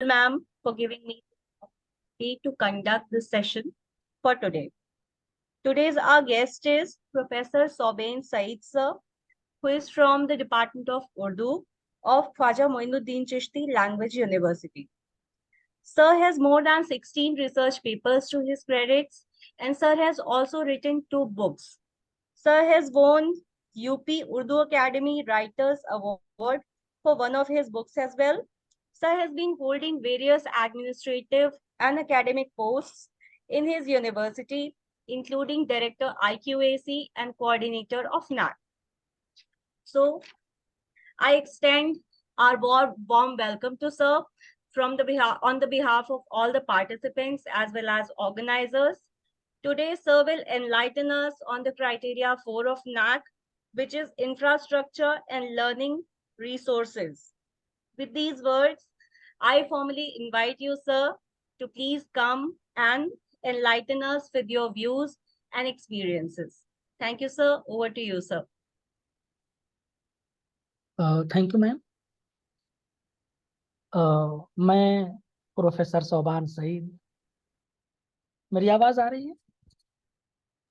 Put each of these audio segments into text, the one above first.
ma'am, for giving me the opportunity to conduct this session for today. Today's our guest is Professor Sobain Saeed sir, who is from the Department of Urdu of Khwaja Moinuddin Chishti Language University. Sir has more than 16 research papers to his credits, and sir has also written 2 books. Sir has won UP Urdu Academy Writers Award for one of his books as well. Sir has been holding various administrative and academic posts in his university, including Director IQAC and Coordinator of NAC. So I extend our warm welcome to Sir on the behalf of all the participants as well as organizers. Today, Sir will enlighten us on the criteria 4 of NAC, which is infrastructure and learning resources. With these words, I formally invite you, sir, to please come and enlighten us with your views and experiences. Thank you, sir. Over to you, sir. Thank you ma'am. मैं professor Soban Saeed, मेरी आवाज आ रही है?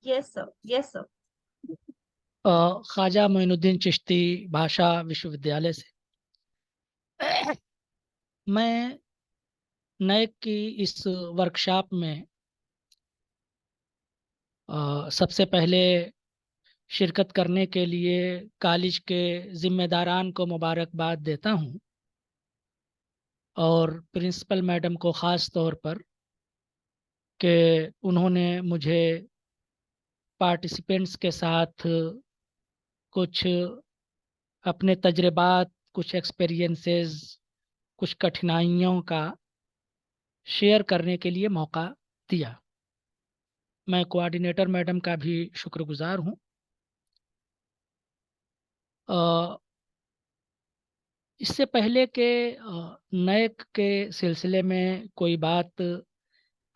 Yes sir, yes sir. Khwaja Moinuddin Chishti Bhasha Vishwavidyalaya से मैं NAAC की इस वर्कशॉप में सबसे पहले शिरकत करने के लिए कॉलेज के जिम्मेदारान को मुबारकबाद देता हूं और प्रिंसिपल मैडम को ख़ास तौर पर कि उन्होंने मुझे पार्टिसिपेंट्स के साथ कुछ अपने तजर्बात, कुछ एक्सपीरियंसेस, कुछ कठिनाइयों का शेयर करने के लिए मौका दिया। मैं कोऑर्डिनेटर मैडम का भी शुक्रगुजार हूँ। इससे पहले के नैक के सिलसिले में कोई बात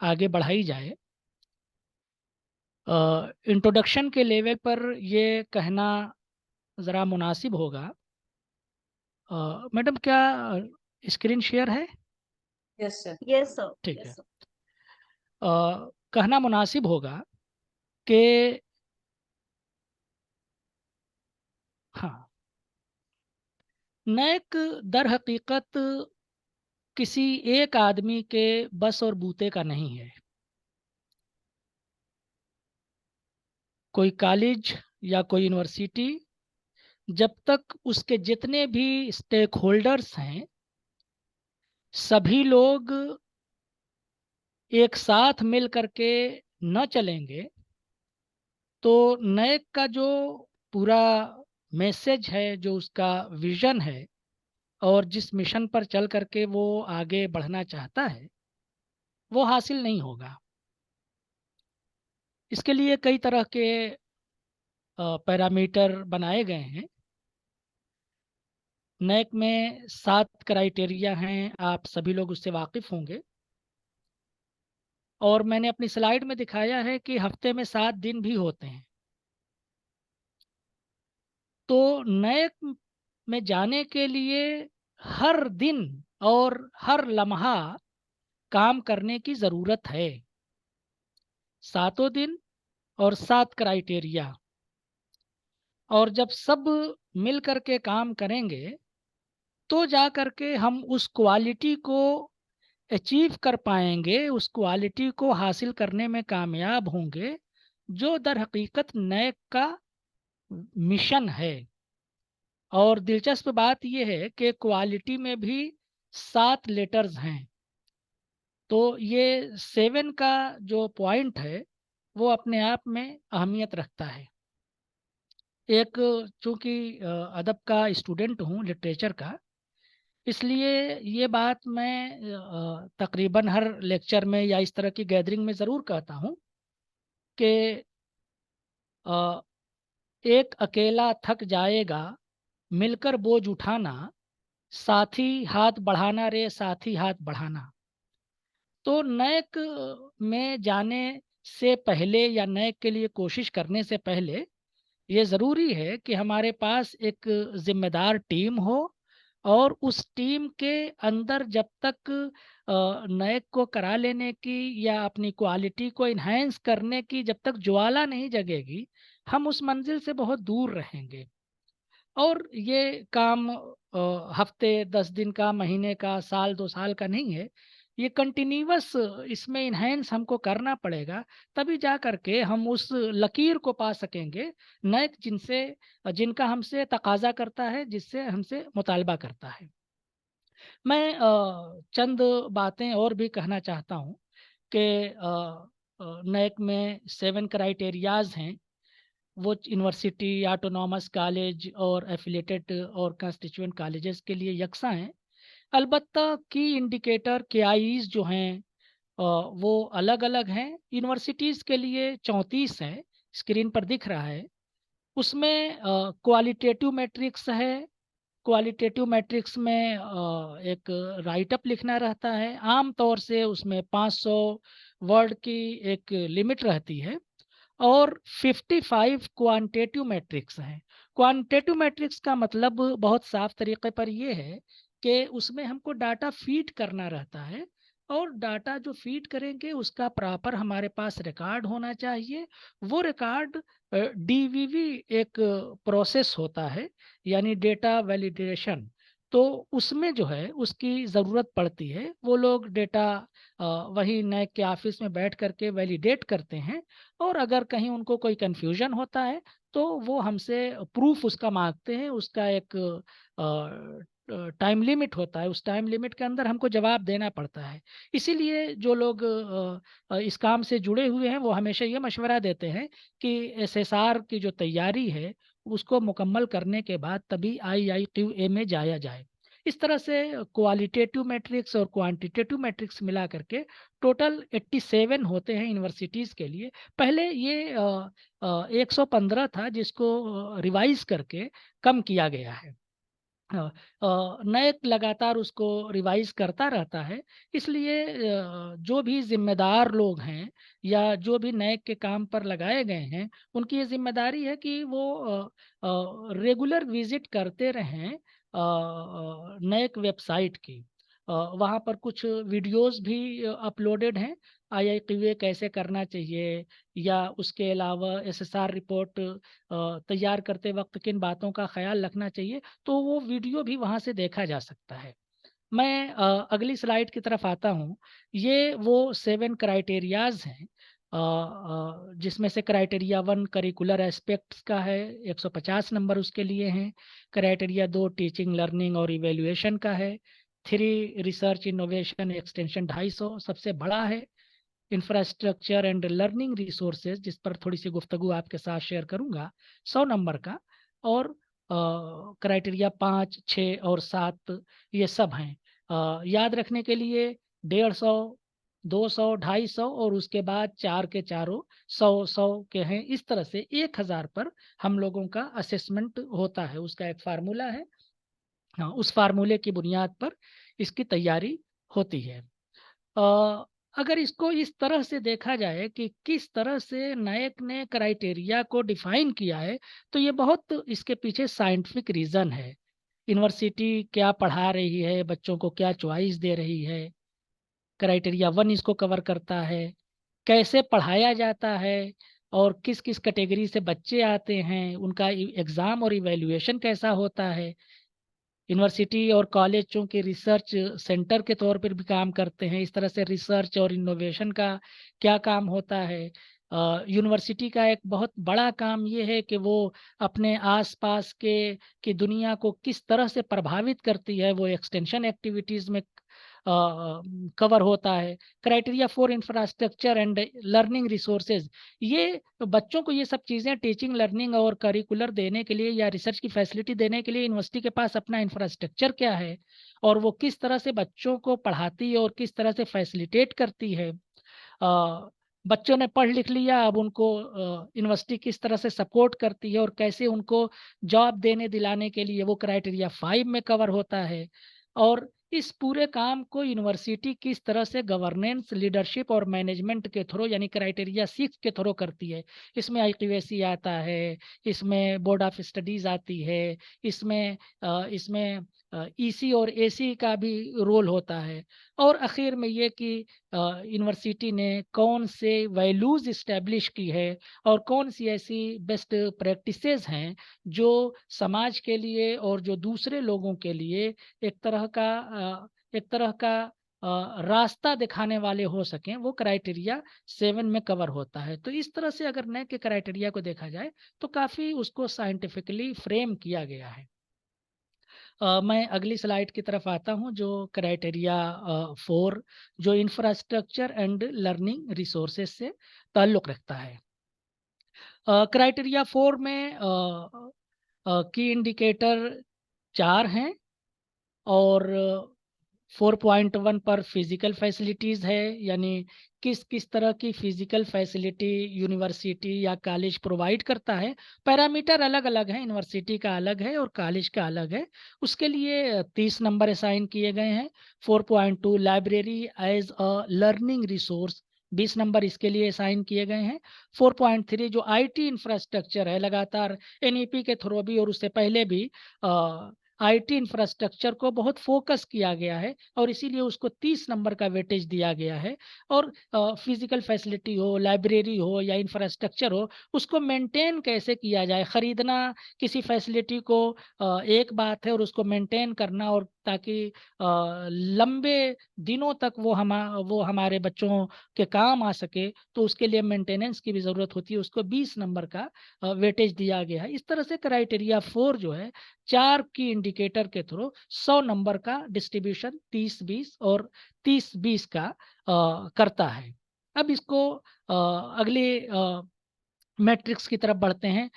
आगे बढ़ाई जाए, इंट्रोडक्शन के लेवल पर ये कहना ज़रा मुनासिब होगा। मैडम क्या स्क्रीन शेयर है? Yes sir, yes sir. ठीक है। कहना मुनासिब होगा कि हाँ, नैक दर हकीकत किसी एक आदमी के बस और बूते का नहीं है। कोई कॉलेज या कोई यूनिवर्सिटी जब तक उसके जितने भी स्टेक होल्डर्स हैं सभी लोग एक साथ मिल करके न चलेंगे तो नैक का जो पूरा मैसेज है, जो उसका विज़न है और जिस मिशन पर चल करके वो आगे बढ़ना चाहता है वो हासिल नहीं होगा। इसके लिए कई तरह के पैरामीटर बनाए गए हैं। नैक में 7 क्राइटेरिया हैं, आप सभी लोग उससे वाकिफ़ होंगे और मैंने अपनी स्लाइड में दिखाया है कि हफ्ते में 7 दिन भी होते हैं। तो नैक में जाने के लिए हर दिन और हर लम्हा काम करने की ज़रूरत है। 7 दिन और 7 क्राइटेरिया, और जब सब मिल कर के काम करेंगे तो जा कर के हम उस क्वालिटी को अचीव कर पाएंगे, उस क्वालिटी को हासिल करने में कामयाब होंगे जो दर हकीकत नैक का मिशन है। और दिलचस्प बात यह है कि क्वालिटी में भी 7 लेटर्स हैं। तो ये 7 का जो पॉइंट है वो अपने आप में अहमियत रखता है। एक चूँकि अदब का स्टूडेंट हूँ, लिटरेचर का, इसलिए ये बात मैं तकरीबन हर लेक्चर में या इस तरह की गैदरिंग में ज़रूर कहता हूँ कि एक अकेला थक जाएगा मिलकर बोझ उठाना, साथी हाथ बढ़ाना रे साथी हाथ बढ़ाना। तो नैक में जाने से पहले या नैक के लिए कोशिश करने से पहले ये ज़रूरी है कि हमारे पास एक ज़िम्मेदार टीम हो और उस टीम के अंदर जब तक नए को करा लेने की या अपनी क्वालिटी को इन्हांस करने की जब तक ज्वाला नहीं जगेगी, हम उस मंजिल से बहुत दूर रहेंगे। और ये काम हफ्ते 10 दिन का, महीने का, साल 2 साल का नहीं है। ये कंटिन्यूअस इसमें इन्हांस हमको करना पड़ेगा, तभी जा कर के हम उस लकीर को पा सकेंगे, नए जिनका हमसे तकाज़ा करता है, जिससे हमसे मुतालबा करता है। मैं चंद बातें और भी कहना चाहता हूँ कि नैक में 7 क्राइटेरियाज़ हैं। वो यूनिवर्सिटी, ऑटोनॉमस कॉलेज और एफिलिएटेड और कंस्टिट्यूएंट कॉलेजेस के लिए यकसा हैं। अलबत्ता की इंडिकेटर केआईज़ जो हैं वो अलग-अलग हैं। यूनिवर्सिटीज़ के लिए 34 हैं, स्क्रीन पर दिख रहा है। उसमें क्वालिटेटिव मैट्रिक्स है। क्वालिटेटिव मैट्रिक्स में एक राइट अप लिखना रहता है। आम तौर से उसमें 500 वर्ड की एक लिमिट रहती है। और 55 क्वांटिटेटिव मैट्रिक्स हैं। क्वांटिटेटिव मैट्रिक्स का मतलब बहुत साफ तरीके पर ये है कि उसमें हमको डाटा फीड करना रहता है, और डाटा जो फीड करेंगे उसका प्रॉपर हमारे पास रिकॉर्ड होना चाहिए। वो रिकॉर्ड डीवीवी एक प्रोसेस होता है, यानी डेटा वैलिडेशन। तो उसमें जो है उसकी ज़रूरत पड़ती है। वो लोग डेटा वही नैक के ऑफिस में बैठ करके वैलिडेट करते हैं, और अगर कहीं उनको कोई कन्फ्यूजन होता है तो वो हमसे प्रूफ उसका माँगते हैं। उसका एक टाइम लिमिट होता है, उस टाइम लिमिट के अंदर हमको जवाब देना पड़ता है। इसीलिए जो लोग इस काम से जुड़े हुए हैं वो हमेशा ये मशवरा देते हैं कि एसएसआर की जो तैयारी है उसको मुकम्मल करने के बाद तभी आईआईक्यूए में जाया जाए। इस तरह से क्वालिटेटिव मैट्रिक्स और क्वांटिटेटिव मैट्रिक्स मिला करके टोटल 87 होते हैं यूनिवर्सिटीज़ के लिए। पहले ये 115 था, जिसको रिवाइज़ करके कम किया गया है। नए लगातार उसको रिवाइज़ करता रहता है। इसलिए जो भी ज़िम्मेदार लोग हैं या जो भी नए के काम पर लगाए गए हैं, उनकी ये ज़िम्मेदारी है कि वो रेगुलर विज़िट करते रहें नएक वेबसाइट की। वहाँ पर कुछ वीडियोज़ भी अपलोडेड हैं, आईआईक्यूए कैसे करना चाहिए, या उसके अलावा एसएसआर रिपोर्ट तैयार करते वक़्त किन बातों का ख़्याल रखना चाहिए, तो वो वीडियो भी वहाँ से देखा जा सकता है। मैं अगली स्लाइड की तरफ आता हूँ। ये वो 7 क्राइटेरियाज़ हैं, जिसमें से क्राइटेरिया 1 करिकुलर एस्पेक्ट्स का है, 150 नंबर उसके लिए हैं। क्राइटेरिया 2 टीचिंग, लर्निंग और इवैल्यूएशन का है। 3 रिसर्च, इनोवेशन, एक्सटेंशन 250 सबसे बड़ा है। इंफ्रास्ट्रक्चर एंड लर्निंग रिसोर्सेज, जिस पर थोड़ी सी गुफ्तगू आपके साथ शेयर करूंगा, 100 नंबर का। और क्राइटेरिया 5, 6 और 7 ये सब हैं। याद रखने के लिए 150, 200, 250 और उसके बाद 4 के चारों 100-100 के हैं। इस तरह से 1000 पर हम लोगों का असेसमेंट होता है। उसका एक फार्मूला है। हाँ, उस फार्मूले की बुनियाद पर इसकी तैयारी होती है। अ, अगर इसको इस तरह से देखा जाए कि किस तरह से नायक ने क्राइटेरिया को डिफाइन किया है, तो ये बहुत इसके पीछे साइंटिफिक रीज़न है। यूनिवर्सिटी क्या पढ़ा रही है, बच्चों को क्या चॉइस दे रही है, क्राइटेरिया 1 इसको कवर करता है। कैसे पढ़ाया जाता है और किस-किस कैटेगरी से बच्चे आते हैं, उनका एग्ज़ाम और इवैल्यूएशन कैसा होता है। यूनिवर्सिटी और कॉलेज चूँकि रिसर्च सेंटर के तौर पर भी काम करते हैं, इस तरह से रिसर्च और इनोवेशन का क्या काम होता है। यूनिवर्सिटी का एक बहुत बड़ा काम ये है कि वो अपने आस-पास के की दुनिया को किस तरह से प्रभावित करती है, वो एक्सटेंशन एक्टिविटीज़ में कवर होता है। Criteria for infrastructure and learning resources, ये बच्चों को ये सब चीज़ें टीचिंग, लर्निंग और करिकुलर देने के लिए या रिसर्च की फैसिलिटी देने के लिए यूनिवर्सिटी के पास अपना इंफ्रास्ट्रक्चर क्या है, और वो किस तरह से बच्चों को पढ़ाती है और किस तरह से फैसिलिटेट करती है। बच्चों ने पढ़ लिख लिया, अब उनको यूनिवर्सिटी किस तरह से सपोर्ट करती है और कैसे उनको जॉब देने दिलाने के लिए वो क्राइटेरिया 5 में कवर होता है। और इस पूरे काम को यूनिवर्सिटी किस तरह से गवर्नेंस, लीडरशिप और मैनेजमेंट के थ्रू, यानी क्राइटेरिया 6 के थ्रू करती है। इसमें आईक्यूएसी आता है, इसमें बोर्ड ऑफ स्टडीज़ आती है, इसमें ईसी और एसी का भी रोल होता है, और आखिर में ये कि यूनिवर्सिटी ने कौन से वैल्यूज़ इस्टेब्लिश की है और कौन सी ऐसी बेस्ट प्रैक्टिसेस हैं जो समाज के लिए और जो दूसरे लोगों के लिए एक तरह का रास्ता दिखाने वाले हो सकें, वो क्राइटेरिया 7 में कवर होता है। तो इस तरह से अगर NAAC के क्राइटेरिया को देखा जाए तो काफ़ी उसको साइंटिफिकली फ्रेम किया गया है। मैं अगली स्लाइड की तरफ आता हूँ, जो क्राइटेरिया 4 जो इंफ्रास्ट्रक्चर एंड लर्निंग रिसोर्सेज से ताल्लुक़ रखता है। क्राइटेरिया 4 में की इंडिकेटर 4 हैं, और 4.1 पर फिजिकल फैसिलिटीज़ है, यानी किस किस तरह की फिजिकल फैसिलिटी यूनिवर्सिटी या कॉलेज प्रोवाइड करता है। पैरामीटर अलग अलग हैं, यूनिवर्सिटी का अलग है और कॉलेज का अलग है। उसके लिए 30 नंबर असाइन किए गए हैं। 4.2 library as a learning resource, 20 number इसके लिए असाइन किए गए हैं। 4.3 जो आईटी इंफ्रास्ट्रक्चर है, लगातार एनईपी के थ्रू भी और उससे पहले भी आईटी इंफ्रास्ट्रक्चर को बहुत फोकस किया गया है और इसीलिए उसको 30 नंबर का वेटेज दिया गया है। और फिजिकल फैसिलिटी हो, लाइब्रेरी हो या इंफ्रास्ट्रक्चर हो, उसको मेंटेन कैसे किया जाए। खरीदना किसी फैसिलिटी को एक बात है, और उसको मेंटेन करना, और ताकि लंबे दिनों तक वो हमारे बच्चों के काम आ सके, तो उसके लिए मेंटेनेंस की भी ज़रूरत होती है। उसको 20 नंबर का वेटेज दिया गया है। इस तरह से क्राइटेरिया 4 जो है 4 की इंडिकेटर के थ्रू 100 नंबर का डिस्ट्रीब्यूशन 30-20 और 30-20 का करता है। अब इसको अगले मैट्रिक्स की तरफ बढ़ते हैं।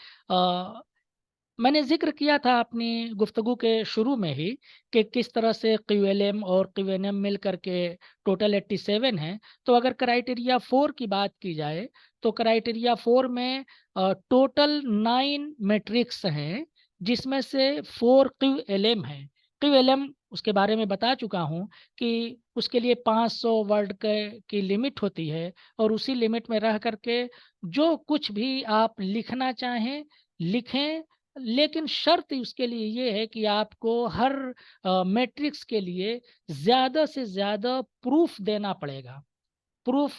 मैंने ज़िक्र किया था अपनी गुफ्तगू के शुरू में ही कि किस तरह से क्यूएलएम और क्यूएनएम मिल कर के टोटल 87 हैं। तो अगर क्राइटेरिया 4 की बात की जाए, तो क्राइटेरिया 4 में टोटल 9 मैट्रिक्स हैं, जिसमें से 4 क्यूएलएम हैं। क्यूएलएम उसके बारे में बता चुका हूँ कि उसके लिए 500 वर्ड की लिमिट होती है, और उसी लिमिट में रह कर के जो कुछ भी आप लिखना चाहें, लिखें, लेकिन शर्त उसके लिए ये है कि आपको हर मैट्रिक्स के लिए ज़्यादा से ज़्यादा प्रूफ़ देना पड़ेगा। प्रूफ़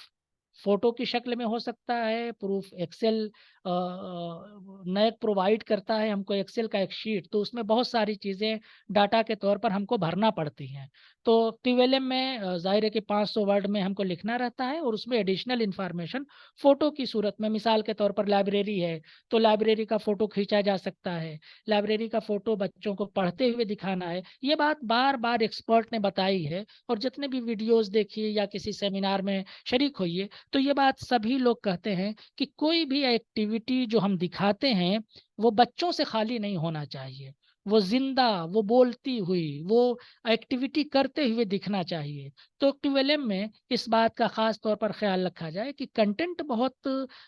फ़ोटो की शक्ल में हो सकता है, प्रूफ़ एक्सेल नैक प्रोवाइड करता है हमको एक्सेल का एक शीट, तो उसमें बहुत सारी चीज़ें डाटा के तौर पर हमको भरना पड़ती हैं। तो क्यूएलएम में ज़ाहिर है कि 500 वर्ड में हमको लिखना रहता है, और उसमें एडिशनल इन्फॉर्मेशन फ़ोटो की सूरत में, मिसाल के तौर पर लाइब्रेरी है, तो लाइब्रेरी का फ़ोटो खींचा जा सकता है। लाइब्रेरी का फ़ोटो बच्चों को पढ़ते हुए दिखाना है। ये बात बार-बार एक्सपर्ट ने बताई है, और जितने भी वीडियोज़ देखिए या किसी सेमिनार में शरीक होइए, तो ये बात सभी लोग कहते हैं कि कोई भी एक्टिविटी जो हम दिखाते हैं, वो बच्चों से खाली नहीं होना चाहिए। वो ज़िंदा, वो बोलती हुई, वो एक्टिविटी करते हुए दिखना चाहिए। तो क्यूएलएम में इस बात का ख़ास तौर पर ख़्याल रखा जाए कि कंटेंट बहुत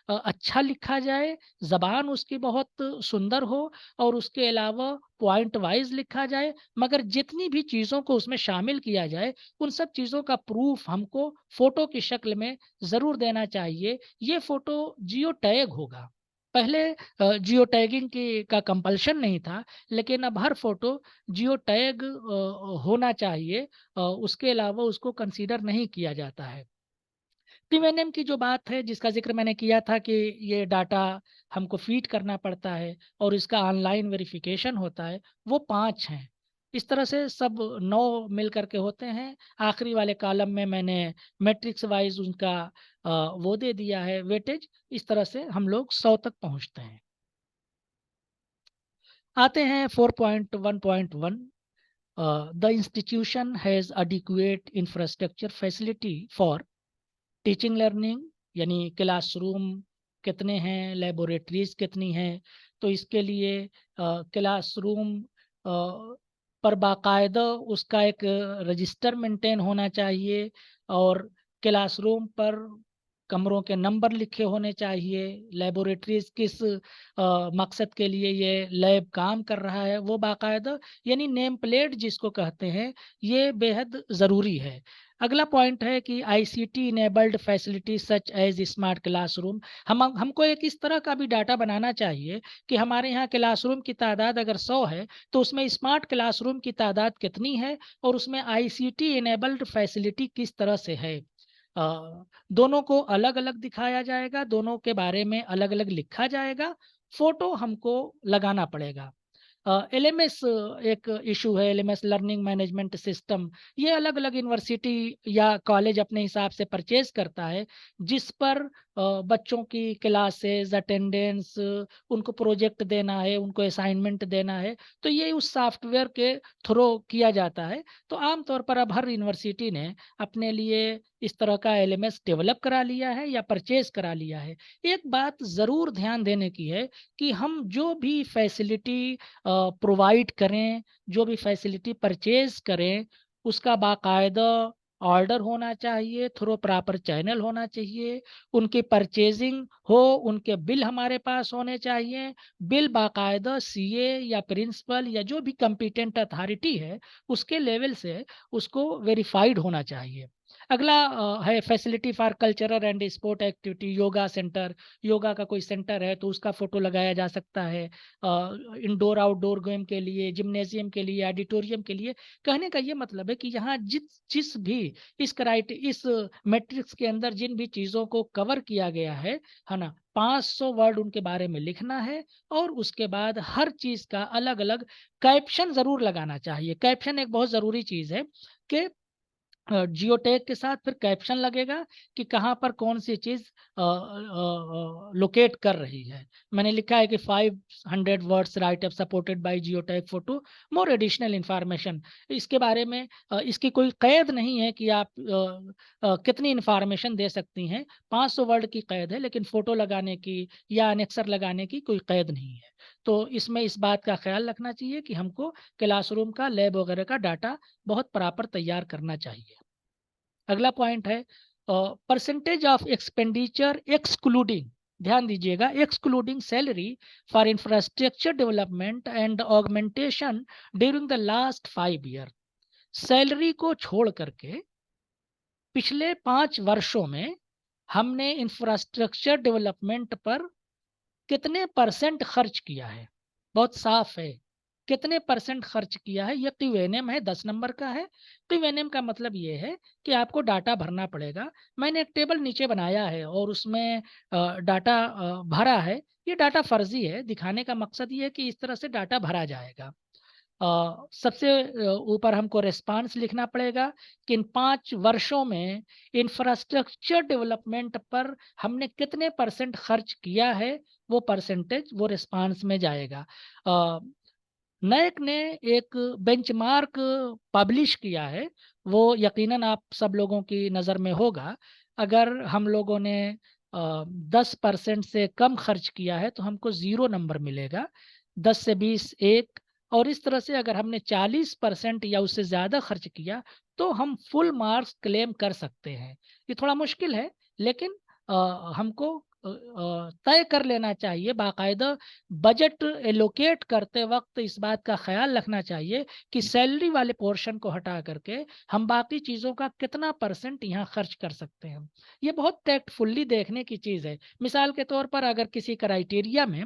अच्छा लिखा जाए, ज़बान उसकी बहुत सुंदर हो, और उसके अलावा पॉइंट वाइज़ लिखा जाए, मगर जितनी भी चीज़ों को उसमें शामिल किया जाए, उन सब चीज़ों का प्रूफ़ हमको फ़ोटो की शक्ल में ज़रूर देना चाहिए। ये फ़ोटो जियो टैग होगा। पहले जियो टैगिंग का कंपल्शन नहीं था, लेकिन अब हर फ़ोटो जियो टैग होना चाहिए। उसके अलावा उसको कंसीडर नहीं किया जाता है। टीएनएम की जो बात है, जिसका ज़िक्र मैंने किया था कि ये डाटा हमको फ़ीड करना पड़ता है और इसका ऑनलाइन वेरिफ़िकेशन होता है, वो 5 हैं। इस तरह से सब 9 मिल कर के होते हैं। आखिरी वाले कॉलम में मैंने मैट्रिक्स वाइज़ उनका वो दे दिया है वेटेज। इस तरह से हम लोग 100 तक पहुँचते हैं। आते हैं 4.1.1। The institution has adequate infrastructure facility for teaching learning, यानी क्लासरूम कितने हैं, लैबोरेटरीज़ कितनी हैं। तो इसके लिए क्लासरूम पर बाकायदा उसका एक रजिस्टर मेंटेन होना चाहिए, और क्लासरूम पर कमरों के नंबर लिखे होने चाहिए, लेबोरेटरीज किस मकसद के लिए ये लैब काम कर रहा है वो बाकायदा, यानी नेम प्लेट जिसको कहते हैं, ये बेहद ज़रूरी है। अगला पॉइंट है कि ICT enabled facility such as smart classroom. हमको एक इस तरह का भी डाटा बनाना चाहिए कि हमारे यहाँ क्लासरूम की तादाद अगर 100 है तो उसमें स्मार्ट क्लासरूम की तादाद कितनी है और उसमें आईसीटी इनेबल्ड फैसिलिटी किस तरह से है। दोनों को अलग-अलग दिखाया जाएगा, दोनों के बारे में अलग-अलग लिखा जाएगा, फ़ोटो हमको लगाना पड़ेगा। एलएमएस एक इशू है, एलएमएस लर्निंग मैनेजमेंट सिस्टम। ये अलग-अलग यूनिवर्सिटी या कॉलेज अपने हिसाब से परचेज़ करता है, जिस पर बच्चों की क्लासेस, अटेंडेंस, उनको प्रोजेक्ट देना है, उनको असाइनमेंट देना है, तो ये उस सॉफ्टवेयर के थ्रू किया जाता है। तो आम तौर पर अब हर यूनिवर्सिटी ने अपने लिए इस तरह का एलएमएस डेवलप करा लिया है या परचेज़ करा लिया है। एक बात ज़रूर ध्यान देने की है कि हम जो भी फैसिलिटी प्रोवाइड करें, जो भी फैसिलिटी परचेज़ करें, उसका बाकायदा ऑर्डर होना चाहिए, थ्रू प्रॉपर चैनल होना चाहिए, उनकी परचेज़िंग हो, उनके बिल हमारे पास होने चाहिए, बिल बाकायदा सीए या प्रिंसिपल या जो भी कॉम्पिटेंट अथॉरिटी है, उसके लेवल से उसको वेरिफाइड होना चाहिए। अगला है facility for cultural and sport activity, yoga centre, yoga का कोई सेंटर है तो उसका फ़ोटो लगाया जा सकता है। इंडोर आउटडोर गेम के लिए, जिम्नेज़ियम के लिए, ऑडिटोरियम के लिए। कहने का ये मतलब है कि यहाँ जिस भी इस मैट्रिक्स के अंदर जिन भी चीज़ों को कवर किया गया है ना? 500 वर्ड उनके बारे में लिखना है और उसके बाद हर चीज़ का अलग-अलग कैप्शन ज़रूर लगाना चाहिए। कैप्शन एक बहुत ज़रूरी चीज़ है कि जियो टैग के साथ फिर कैप्शन लगेगा कि कहाँ पर कौन-सी चीज़ लोकेट कर रही है। मैंने लिखा है कि 500 words right up supported by geo tag photo, more additional information. इसके बारे में इसकी कोई क़ैद नहीं है कि आप कितनी इन्फॉर्मेशन दे सकती हैं। 500 वर्ड की क़ैद है, लेकिन फ़ोटो लगाने की या एनेक्सर लगाने की कोई क़ैद नहीं है। तो इसमें इस बात का ख़्याल रखना चाहिए कि हमको क्लासरूम का, लैब वगैरह का डाटा बहुत प्रॉपर तैयार करना चाहिए। अगला पॉइंट है परसेंटेज ऑफ एक्सपेंडिचर एक्सक्लूडिंग, ध्यान दीजिएगा, excluding salary for infrastructure development and augmentation during the last 5 year. Salary को छोड़ करके पिछले 5 वर्षों में हमने इंफ्रास्ट्रक्चर डेवलपमेंट पर कितने परसेंट खर्च किया है? बहुत साफ है। कितने परसेंट खर्च किया है? ये क्यूएनएम है, 10 नंबर का है। क्यूएनएम का मतलब ये है कि आपको डाटा भरना पड़ेगा। मैंने एक टेबल नीचे बनाया है और उसमें डाटा भरा है। ये डाटा फर्ज़ी है, दिखाने का मकसद ये है कि इस तरह से डाटा भरा जाएगा। सबसे ऊपर हमको रिस्पॉन्स लिखना पड़ेगा कि इन 5 वर्षों में इंफ्रास्ट्रक्चर डेवलपमेंट पर हमने कितने परसेंट खर्च किया है, वो परसेंटेज वो रिस्पॉन्स में जाएगा। अ, नैक ने एक बेंचमार्क पब्लिश किया है, वो यकीनन आप सब लोगों की नज़र में होगा। अगर हम लोगों ने 10% से कम खर्च किया है, तो हमको 0 नंबर मिलेगा। 10 से 20 1 और इस तरह से अगर हमने 40% या उससे ज़्यादा खर्च किया, तो हम फुल मार्क्स क्लेम कर सकते हैं। ये थोड़ा मुश्किल है, लेकिन हमको तय कर लेना चाहिए, बाकायदा बजट एलोकेट करते वक़्त इस बात का ख़्याल रखना चाहिए कि सैलरी वाले पोर्शन को हटा करके हम बाकी चीज़ों का कितना परसेंट यहाँ खर्च कर सकते हैं। ये बहुत टैक्टफुली देखने की चीज़ है। मिसाल के तौर पर अगर किसी क्राइटेरिया में,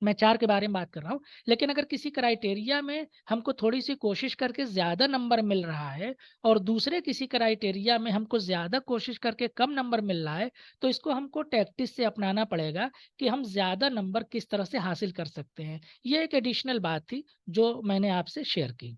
मैं 4 के बारे में बात कर रहा हूँ, लेकिन अगर किसी क्राइटेरिया में हमको थोड़ी-सी कोशिश करके ज़्यादा नंबर मिल रहा है और दूसरे किसी क्राइटेरिया में हमको ज़्यादा कोशिश करके कम नंबर मिल रहा है, तो इसको हमको टैक्टिस से अपनाना पड़ेगा कि हम ज़्यादा नंबर किस तरह से हासिल कर सकते हैं। ये एक एडिशनल बात थी, जो मैंने आपसे शेयर की।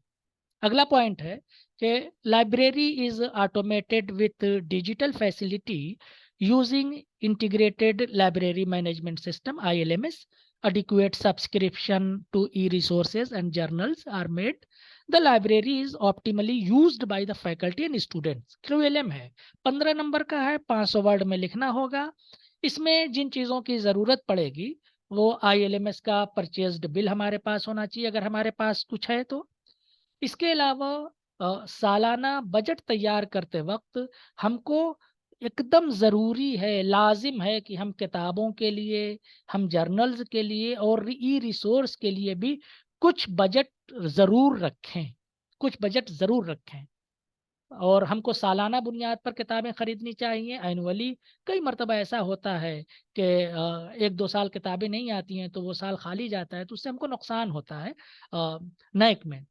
अगला पॉइंट है कि library is automated with digital facility using integrated library management system ILMS. Adequate subscription to e-resources and journals are made. The library is optimally used by the faculty and students. QLM है, 15 number का है, 500 word में लिखना होगा। इसमें जिन चीज़ों की ज़रूरत पड़ेगी वो ILMS का परचेज्ड बिल हमारे पास होना चाहिए, अगर हमारे पास कुछ है तो। इसके अलावा सालाना बजट तैयार करते वक्त हमको एकदम ज़रूरी है, लाज़िम है कि हम किताबों के लिए, हम जर्नल्स के लिए और ई-रिसोर्स के लिए भी कुछ बजट ज़रूर रखें, कुछ बजट ज़रूर रखें। और हमको सालाना बुनियाद पर किताबें खरीदनी चाहिए, एनुअली कई मर्तबा ऐसा होता है कि 1-2 साल किताबें नहीं आती हैं, तो वो साल खाली जाता है, तो उससे हमको नुकसान होता है नैक में।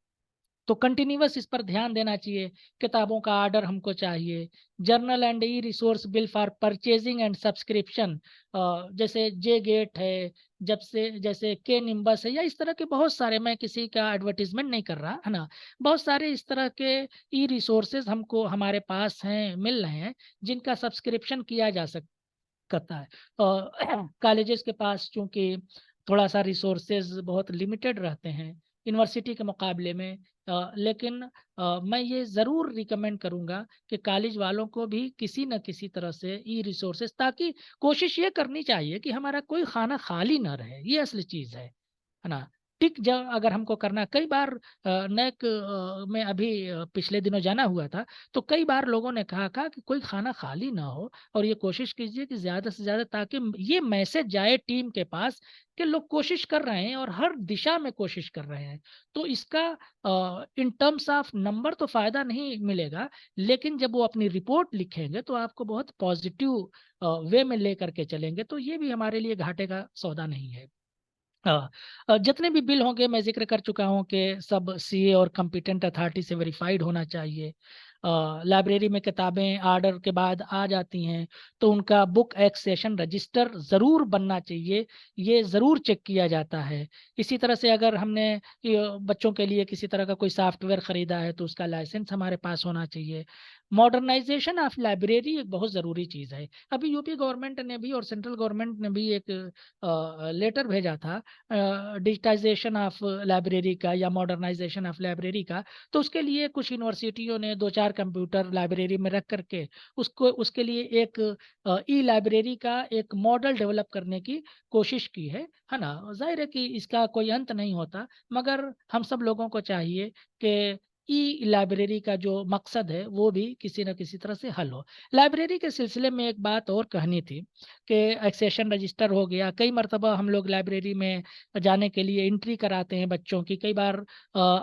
तो कंटिन्यूअस इस पर ध्यान देना चाहिए। किताबों का ऑर्डर हमको चाहिए। Journal and e resource bill for purchasing and subscription, जैसे जे गेट है, जब से जैसे के निम्बस है, या इस तरह के बहुत सारे, मैं किसी का एडवर्टाइजमेंट नहीं कर रहा है ना, बहुत सारे इस तरह के ई रिसोर्सेज हमको हमारे पास हैं, मिल रहे हैं, जिनका सब्सक्रिप्शन किया जा सकता है। कॉलेजेस के पास चूंकि थोड़ा सा रिसोर्सेज बहुत लिमिटेड रहते हैं यूनिवर्सिटी के मुकाबले में, लेकिन मैं ये ज़रूर रिकमेंड करूँगा कि कॉलेज वालों को भी किसी न किसी तरह से ई रिसोर्सेज, ताकि कोशिश ये करनी चाहिए कि हमारा कोई खाना खाली ना रहे, ये असली चीज़ है ना? टिक ज अगर हमको करना, कई बार नेक में अभी पिछले दिनों जाना हुआ था, तो कई बार लोगों ने कहा कि कोई खाना खाली ना हो, और ये कोशिश कीजिए कि ज़्यादा से ज़्यादा, ताकि ये मैसेज जाए टीम के पास कि लोग कोशिश कर रहे हैं और हर दिशा में कोशिश कर रहे हैं। तो इसका इन टर्म्स ऑफ नंबर तो फ़ायदा नहीं मिलेगा, लेकिन जब वो अपनी रिपोर्ट लिखेंगे तो आपको बहुत पॉज़िटिव वे में लेकर के चलेंगे, तो ये भी हमारे लिए घाटे का सौदा नहीं है। जितने भी बिल होंगे, मैं ज़िक्र कर चुका हूँ कि सब सीए और कॉम्पिटेंट अथॉरिटी से वेरिफाइड होना चाहिए। लाइब्रेरी में किताबें ऑर्डर के बाद आ जाती हैं, तो उनका बुक एक्सेशन रजिस्टर ज़रूर बनना चाहिए, ये ज़रूर चेक किया जाता है। इसी तरह से अगर हमने बच्चों के लिए किसी तरह का कोई सॉफ्टवेयर खरीदा है, तो उसका लाइसेंस हमारे पास होना चाहिए। मॉडर्नाइज़ेशन ऑफ लाइब्रेरी एक बहुत ज़रूरी चीज़ है। अभी यूपी गवर्नमेंट ने भी और सेंट्रल गवर्नमेंट ने भी एक लेटर भेजा था डिजिटाइजेशन ऑफ लाइब्रेरी का या मॉडर्नाइजेशन ऑफ लाइब्रेरी का। तो उसके लिए कुछ यूनिवर्सिटियों ने 2-4 कंप्यूटर लाइब्रेरी में रख करके उसको उसके लिए एक ई लाइब्रेरी का एक मॉडल डेवलप करने की कोशिश की है ना? ज़ाहिर है कि इसका कोई अंत नहीं होता, मगर हम सब लोगों को चाहिए कि ई लाइब्रेरी का जो मकसद है, वो भी किसी न किसी तरह से हल हो। लाइब्रेरी के सिलसिले में एक बात और कहनी थी कि एक्सेशन रजिस्टर हो गया। कई मर्तबा हम लोग लाइब्रेरी में जाने के लिए एंट्री कराते हैं बच्चों की, कई बार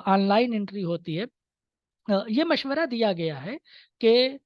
ऑनलाइन एंट्री होती है। ये मशवरा दिया गया है कि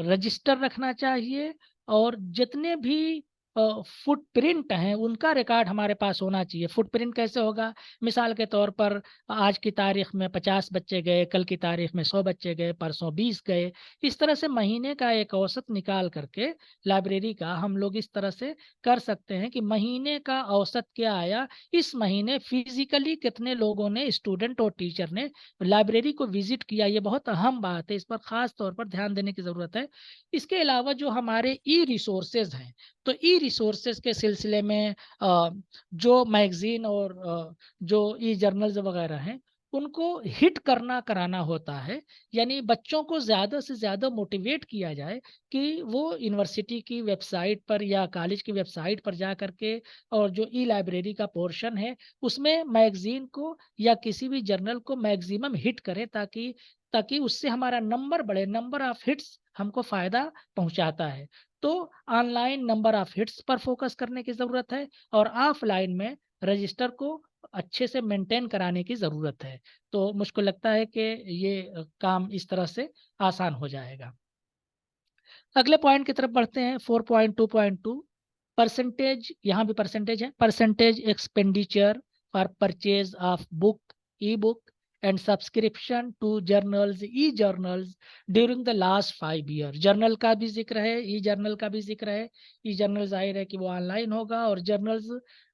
रजिस्टर रखना चाहिए, और जितने भी फुटप्रिंट हैं, उनका रिकॉर्ड हमारे पास होना चाहिए। फुटप्रिंट कैसे होगा? मिसाल के तौर पर आज की तारीख में 50 बच्चे गए, कल की तारीख में 100 बच्चे गए, परसों 20 गए। इस तरह से महीने का एक औसत निकाल करके लाइब्रेरी का हम लोग इस तरह से कर सकते हैं कि महीने का औसत क्या आया, इस महीने फिज़िकली कितने लोगों ने, स्टूडेंट और टीचर ने लाइब्रेरी को विज़िट किया। ये बहुत अहम बात है, इस पर ख़ास तौर पर ध्यान देने की ज़रूरत है। इसके अलावा जो हमारे ई-रिसोर्सेज़ हैं, तो ई-रिसोर्सेज़ के सिलसिले में जो मैगज़ीन और जो ई-जर्नल्स वग़ैरह हैं, उनको हिट करना कराना होता है। यानी बच्चों को ज़्यादा से ज़्यादा मोटिवेट किया जाए कि वो यूनिवर्सिटी की वेबसाइट पर या कॉलेज की वेबसाइट पर जा कर के, और जो ई-लाइब्रेरी का पोर्शन है, उसमें मैगज़ीन को या किसी भी जर्नल को मैक्सिमम हिट करें, ताकि ताकि उससे हमारा नंबर बढ़े। नंबर ऑफ हिट्स हमको फ़ायदा पहुँचाता है। तो ऑनलाइन नंबर ऑफ हिट्स पर फ़ोकस करने की ज़रूरत है, और ऑफ़लाइन में रजिस्टर को अच्छे से मेंटेन कराने की ज़रूरत है। तो मुझको लगता है कि ये काम इस तरह से आसान हो जाएगा। अगले पॉइंट की तरफ बढ़ते हैं, 4.2.2, परसेंटेज, यहाँ भी परसेंटेज है, percentage expenditure for purchase of book, e book and subscription to journals, e journals during the last 5 year. Journal का भी जिक्र है, ई जर्नल का भी जिक्र है। ई जर्नल जाहिर है कि वो ऑनलाइन होगा, और जर्नल्स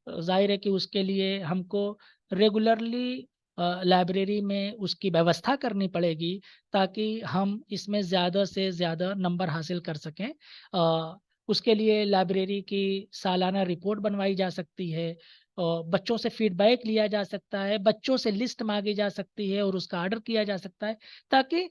जाहिर है कि उसके लिए हमको रेगुलरली लाइब्रेरी में उसकी व्यवस्था करनी पड़ेगी, ताकि हम इसमें ज़्यादा से ज़्यादा नंबर हासिल कर सकें। उसके लिए लाइब्रेरी की सालाना रिपोर्ट बनवाई जा सकती है, बच्चों से फीडबैक लिया जा सकता है, बच्चों से लिस्ट माँगी जा सकती है और उसका ऑर्डर किया जा सकता है, ताकि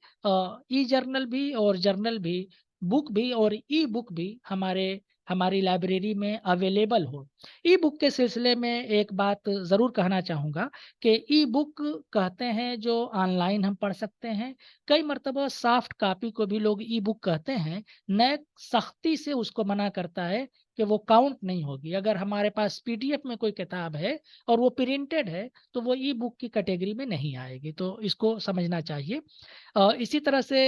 ई जर्नल भी और जर्नल भी, बुक भी और ई बुक भी हमारे हमारी लाइब्रेरी में अवेलेबल हो। ई बुक के सिलसिले में एक बात ज़रूर कहना चाहूँगा कि ई बुक कहते हैं जो ऑनलाइन हम पढ़ सकते हैं। कई मर्तबा सॉफ्ट कॉपी को भी लोग ई बुक कहते हैं। नैक सख्ती से उसको मना करता है कि वो काउंट नहीं होगी। अगर हमारे पास पीडीएफ में कोई किताब है और वो प्रिंटेड है तो वो ई बुक की कैटेगरी में नहीं आएगी, तो इसको समझना चाहिए। इसी तरह से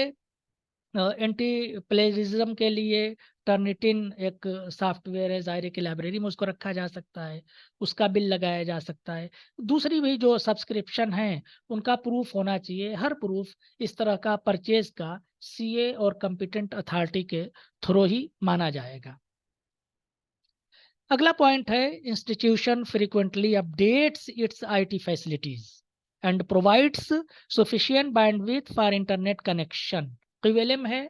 एंटी प्लेजिज्म के लिए टर्निटिन एक सॉफ्टवेयर है, ज़ाहिर है कि लाइब्रेरी में उसको रखा जा सकता है, उसका बिल लगाया जा सकता है। दूसरी भी जो सब्सक्रिप्शन हैं, उनका प्रूफ होना चाहिए। हर प्रूफ इस तरह का परचेज़ का सीए और कॉम्पिटेंट अथॉरिटी के थ्रू ही माना जाएगा। अगला पॉइंट है, institution frequently updates its IT facilities and provides sufficient bandwidth for internet connection. QLM है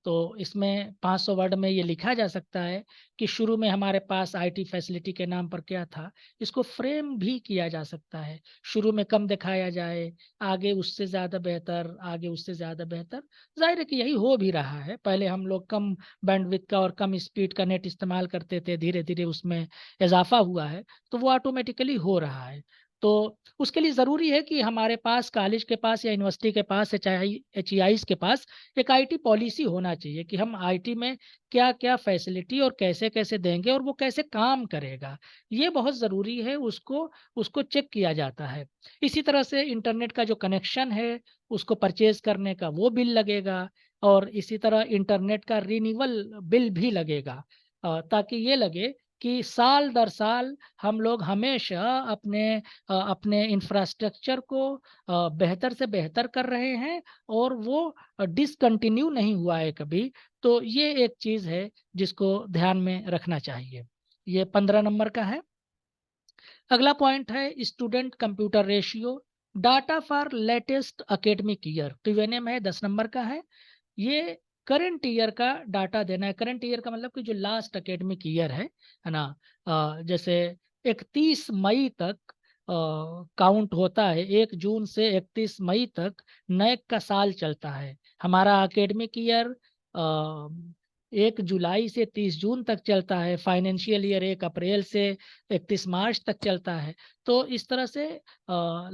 तो इसमें 500 वर्ड में ये लिखा जा सकता है कि शुरू में हमारे पास आईटी फैसिलिटी के नाम पर क्या था, इसको फ्रेम भी किया जा सकता है। शुरू में कम दिखाया जाए, आगे उससे ज़्यादा बेहतर, आगे उससे ज़्यादा बेहतर। जाहिर है कि यही हो भी रहा है। पहले हम लोग कम बैंडविड्थ का और कम स्पीड का नेट इस्तेमाल करते थे, धीरे धीरे उसमें इजाफा हुआ है, तो वो ऑटोमेटिकली हो रहा है। तो उसके लिए ज़रूरी है कि हमारे पास, कॉलेज के पास या यूनिवर्सिटी के पास, एचईआईज़ के पास एक आईटी पॉलिसी होना चाहिए कि हम आईटी में क्या क्या फैसिलिटी और कैसे कैसे देंगे और वो कैसे काम करेगा, ये बहुत ज़रूरी है। उसको उसको चेक किया जाता है। इसी तरह से इंटरनेट का जो कनेक्शन है, उसको परचेज करने का वो बिल लगेगा, और इसी तरह इंटरनेट का रिन्यूअल बिल भी लगेगा, ताकि ये लगे कि साल दर साल हम लोग हमेशा अपने इंफ्रास्ट्रक्चर को बेहतर से बेहतर कर रहे हैं और वो डिसकंटिन्यू नहीं हुआ है कभी। तो ये एक चीज़ है जिसको ध्यान में रखना चाहिए। ये 15 नंबर का है। अगला पॉइंट है, student computer ratio data for latest academic year. टीवेनएम है, 10 नंबर का है। ये करंट ईयर का डाटा देना है। करंट ईयर का मतलब कि जो लास्ट एकेडमिक ईयर है ना। जैसे 31 मई तक काउंट होता है, 1 जून से 31 मई तक नैक का साल चलता है। हमारा एकेडमिक ईयर 1 जुलाई से 30 जून तक चलता है। फाइनेंशियल ईयर 1 अप्रैल से 31 मार्च तक चलता है। तो इस तरह से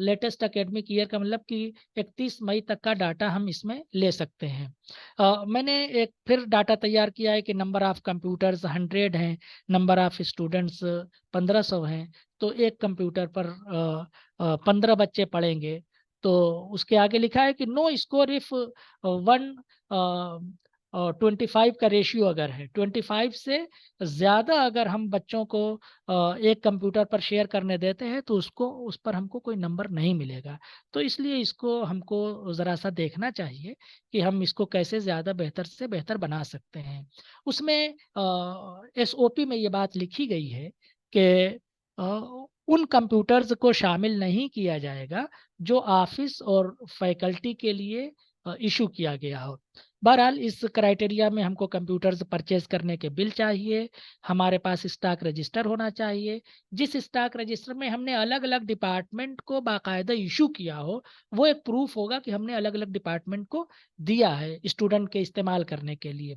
लेटेस्ट एकेडमिक ईयर का मतलब कि 31 मई तक का डाटा हम इसमें ले सकते हैं। मैंने एक फिर डाटा तैयार किया है कि नंबर ऑफ़ कंप्यूटर्स 100 हैं, नंबर ऑफ़ स्टूडेंट्स 1500 हैं, तो एक कंप्यूटर पर 15 बच्चे पढ़ेंगे। तो उसके आगे लिखा है कि नो स्कोर इफ़ 25 का रेशियो अगर है, 25 से ज़्यादा अगर हम बच्चों को एक कंप्यूटर पर शेयर करने देते हैं तो उस पर हमको कोई नंबर नहीं मिलेगा। तो इसलिए इसको हमको ज़रा-सा देखना चाहिए कि हम इसको कैसे ज़्यादा बेहतर से बेहतर बना सकते हैं। उसमें एसओपी में ये बात लिखी गई है कि उन कंप्यूटर्स को शामिल नहीं किया जाएगा जो ऑफ़िस और फैकल्टी के लिए इश्यू किया गया हो। बहरहाल इस क्राइटेरिया में हमको कंप्यूटर्स परचेज़ करने के बिल चाहिए, हमारे पास स्टॉक रजिस्टर होना चाहिए। जिस स्टॉक रजिस्टर में हमने अलग-अलग डिपार्टमेंट को बाकायदा इश्यू किया हो, वो एक प्रूफ होगा कि हमने अलग-अलग डिपार्टमेंट को दिया है स्टूडेंट के इस्तेमाल करने के लिए।